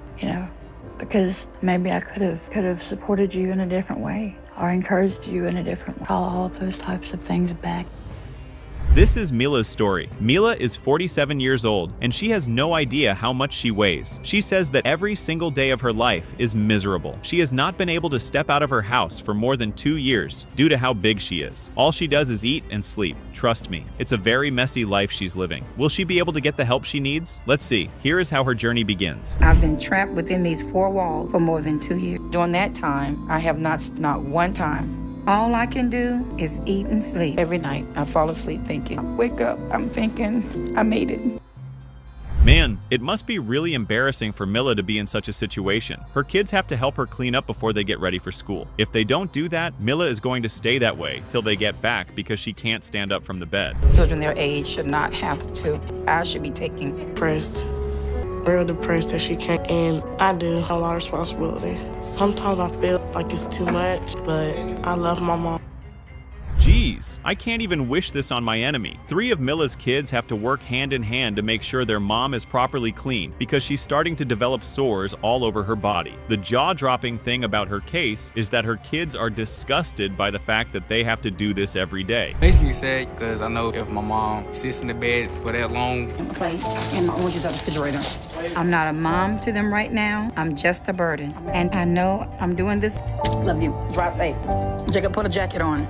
because maybe I could have supported you in a different way or encouraged you in a different way. Call all of those types of things back. This is Mila's story. Mila is 47 years old, and she has no idea how much she weighs. She says that every single day of her life is miserable. She has not been able to step out of her house for more than 2 years due to how big she is. All she does is eat and sleep. Trust me, it's a very messy life she's living. Will she be able to get the help she needs? Let's see. Here is how her journey begins. I've been trapped within these 4 walls for more than 2 years. During that time, I have not one time. All I can do is eat and sleep. Every night, I fall asleep thinking, I wake up, I'm thinking, I made it. Man, it must be really embarrassing for Mila to be in such a situation. Her kids have to help her clean up before they get ready for school. If they don't do that, Mila is going to stay that way till they get back because she can't stand up from the bed. Children their age should not have to. I should be taking depressed. Real depressed that she can't, and I do have a lot of responsibility. Sometimes I feel like it's too much, but I love my mom. Jeez, I can't even wish this on my enemy. 3 of Mila's kids have to work hand in hand to make sure their mom is properly clean because she's starting to develop sores all over her body. The jaw-dropping thing about her case is that her kids are disgusted by the fact that they have to do this every day. Makes me sad because I know if my mom sits in the bed for that long. Plates and oranges out the refrigerator. I'm not a mom to them right now. I'm just a burden. And I know I'm doing this. Love you. Drive safe. Jacob, put a jacket on.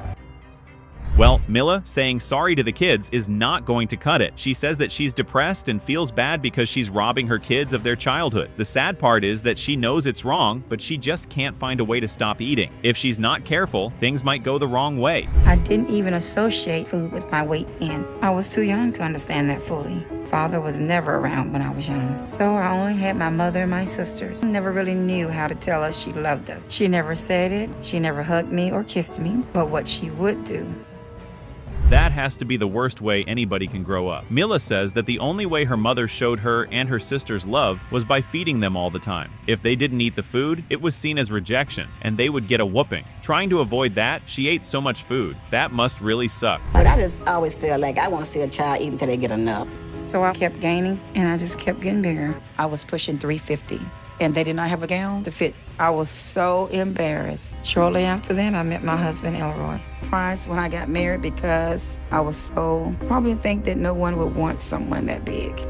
Well, Mila saying sorry to the kids is not going to cut it. She says that she's depressed and feels bad because she's robbing her kids of their childhood. The sad part is that she knows it's wrong, but she just can't find a way to stop eating. If she's not careful, things might go the wrong way. I didn't even associate food with my weight gain. I was too young to understand that fully. Father was never around when I was young, so I only had my mother and my sisters. I never really knew how to tell us she loved us. She never said it, she never hugged me or kissed me, but what she would do. That has to be the worst way anybody can grow up. Mila says that the only way her mother showed her and her sisters love was by feeding them all the time. If they didn't eat the food, it was seen as rejection, and they would get a whooping. Trying to avoid that, she ate so much food. That must really suck. But I just always feel like I want to see a child eat until they get enough. So I kept gaining, and I just kept getting bigger. I was pushing 350, and they did not have a gown to fit. I was so embarrassed. Shortly after that, I met my husband, Elroy. Surprised when I got married because I was so, probably think that no one would want someone that big.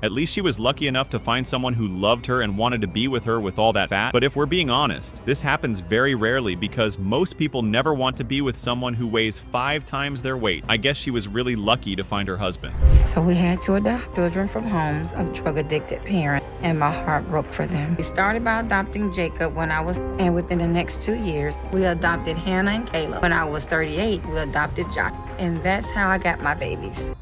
At least she was lucky enough to find someone who loved her and wanted to be with her with all that fat. But if we're being honest, this happens very rarely because most people never want to be with someone who weighs 5 times their weight. I guess she was really lucky to find her husband. So we had to adopt children from homes of drug-addicted parents, and my heart broke for them. We started by adopting Jacob when I was, and within the next 2 years, we adopted Hannah and Caleb. When I was 38, we adopted Josh, and that's how I got my babies.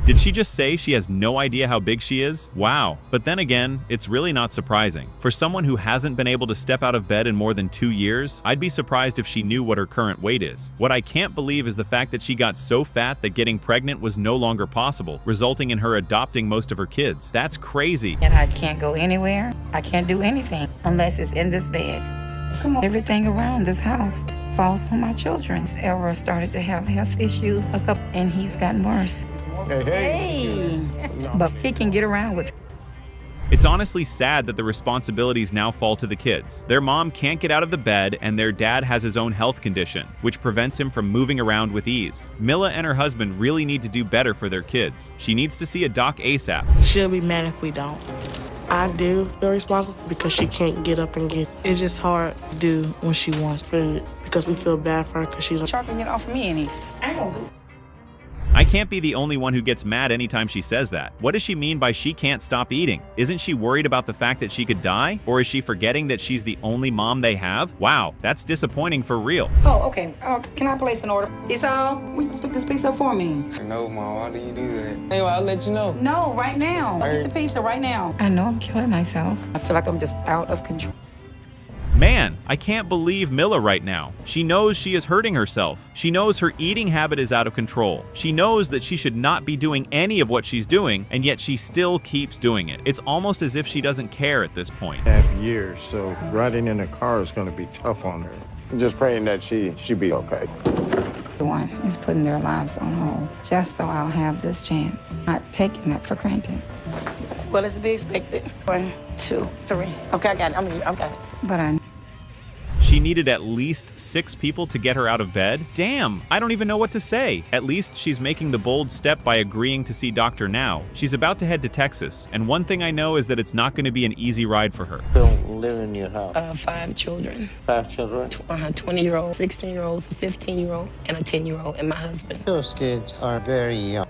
Did she just say she has no idea how big she is? Wow. But then again, it's really not surprising. For someone who hasn't been able to step out of bed in more than 2 years, I'd be surprised if she knew what her current weight is. What I can't believe is the fact that she got so fat that getting pregnant was no longer possible, resulting in her adopting most of her kids. That's crazy. And I can't go anywhere. I can't do anything unless it's in this bed. Come on. Everything around this house falls on my children. Elroy started to have health issues, and he's gotten worse. Hey. But he can get around with it. It's honestly sad that the responsibilities now fall to the kids. Their mom can't get out of the bed, and their dad has his own health condition, which prevents him from moving around with ease. Mila and her husband really need to do better for their kids. She needs to see a doc ASAP. She'll be mad if we don't. I do feel responsible because she can't get up and get. It's just hard to do when she wants food because we feel bad for her because she's chopping it off me, and I can't be the only one who gets mad anytime she says that. What does she mean by she can't stop eating? Isn't she worried about the fact that she could die? Or is she forgetting that she's the only mom they have? Wow, that's disappointing for real. Oh, okay. Can I place an order? Pizza? Will you pick this pizza for me? No, Mom, why do you do that? Anyway, I'll let you know. No, right now. Get the pizza right now. I know I'm killing myself. I feel like I'm just out of control. Man, I can't believe Mila right now. She knows she is hurting herself. She knows her eating habit is out of control. She knows that she should not be doing any of what she's doing, and yet she still keeps doing it. It's almost as if she doesn't care at this point. Half years, so riding in a car is going to be tough on her. I'm just praying that she'll be okay. Everyone is putting their lives on hold just so I'll have this chance. Not taking that for granted. As well as to be expected. 1, 2, 3. Okay, I got it. I got it. But She needed at least 6 people to get her out of bed? Damn, I don't even know what to say. At least she's making the bold step by agreeing to see Dr. Now. She's about to head to Texas, and one thing I know is that it's not going to be an easy ride for her. Don't live in your house. 5 children. 5 children? 20-year-old, 16-year-olds, a 15-year-old, and a 10-year-old, and my husband. Those kids are very young.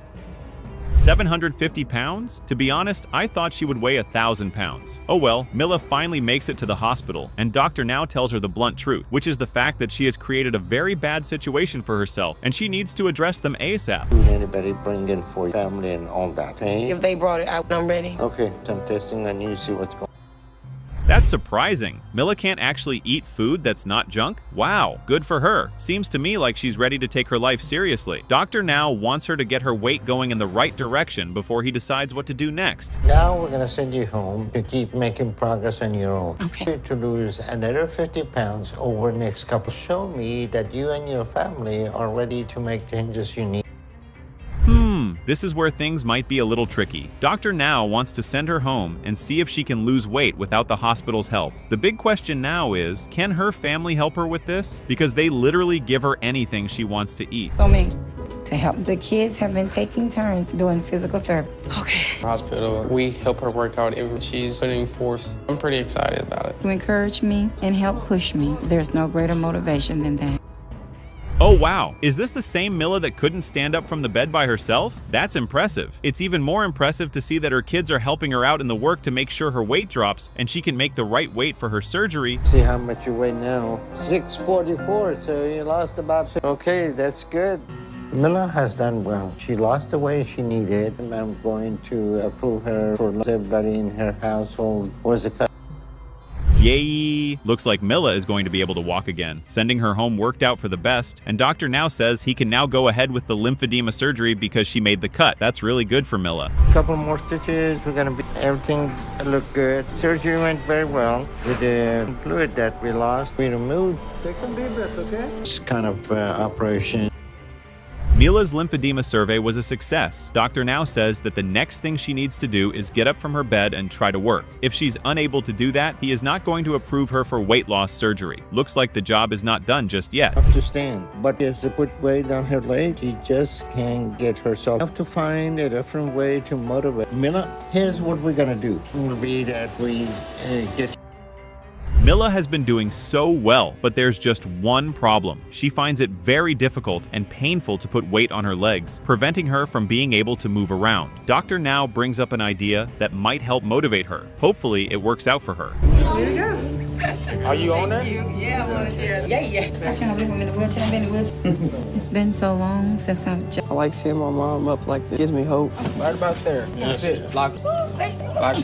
750 pounds? To be honest, I thought she would weigh 1,000 pounds. Oh well, Mila finally makes it to the hospital, and Dr. Now tells her the blunt truth, which is the fact that she has created a very bad situation for herself, and she needs to address them ASAP. Anybody bring in for your family and all that, okay? If they brought it out, I'm ready. Okay, I'm testing on you, see what's going on. That's surprising. Mila can't actually eat food that's not junk? Wow, good for her. Seems to me like she's ready to take her life seriously. Dr. Now wants her to get her weight going in the right direction before he decides what to do next. Now we're gonna send you home to keep making progress on your own. Okay. To lose another 50 pounds over the next couple. Show me that you and your family are ready to make changes you need. This is where things might be a little tricky. Dr. Now wants to send her home and see if she can lose weight without the hospital's help. The big question now is, can her family help her with this? Because they literally give her anything she wants to eat. So me. To help. The kids have been taking turns doing physical therapy. Okay. Hospital, we help her work out if she's putting force. I'm pretty excited about it. To encourage me and help push me. There's no greater motivation than that. Oh wow, is this the same Mila that couldn't stand up from the bed by herself? That's impressive. It's even more impressive to see that her kids are helping her out in the work to make sure her weight drops and she can make the right weight for her surgery. See how much you weigh now. 644, so you lost about... Okay, that's good. Mila has done well. She lost the weight she needed. I'm going to approve her for everybody in her household was a cut. Yay! Looks like Mila is going to be able to walk again, sending her home worked out for the best, and Dr. Now says he can now go ahead with the lymphedema surgery because she made the cut. That's really good for Mila. A couple more stitches, we're gonna be, everything look good. Surgery went very well. With the fluid that we lost, we removed. Take some deep breaths, okay? It's kind of operation. Mila's lymphedema survey was a success. Dr. Now says that the next thing she needs to do is get up from her bed and try to work. If she's unable to do that, he is not going to approve her for weight loss surgery. Looks like the job is not done just yet. Up to stand, but she has to put weight on her leg. She just can't get herself. Have to find a different way to motivate. Mila, here's what we're gonna do. It will be that we get... Mila has been doing so well, but there's just one problem. She finds it very difficult and painful to put weight on her legs, preventing her from being able to move around. Dr. Now brings up an idea that might help motivate her. Hopefully, it works out for her. Here you go. Are you on there? Yeah, I'm on the chair. Yeah. I can't believe I'm in the wheelchair. I'm in the wheelchair. It's been so long since I've... I like seeing my mom up like this. Gives me hope. Right about there. That's it. Lock. Watch.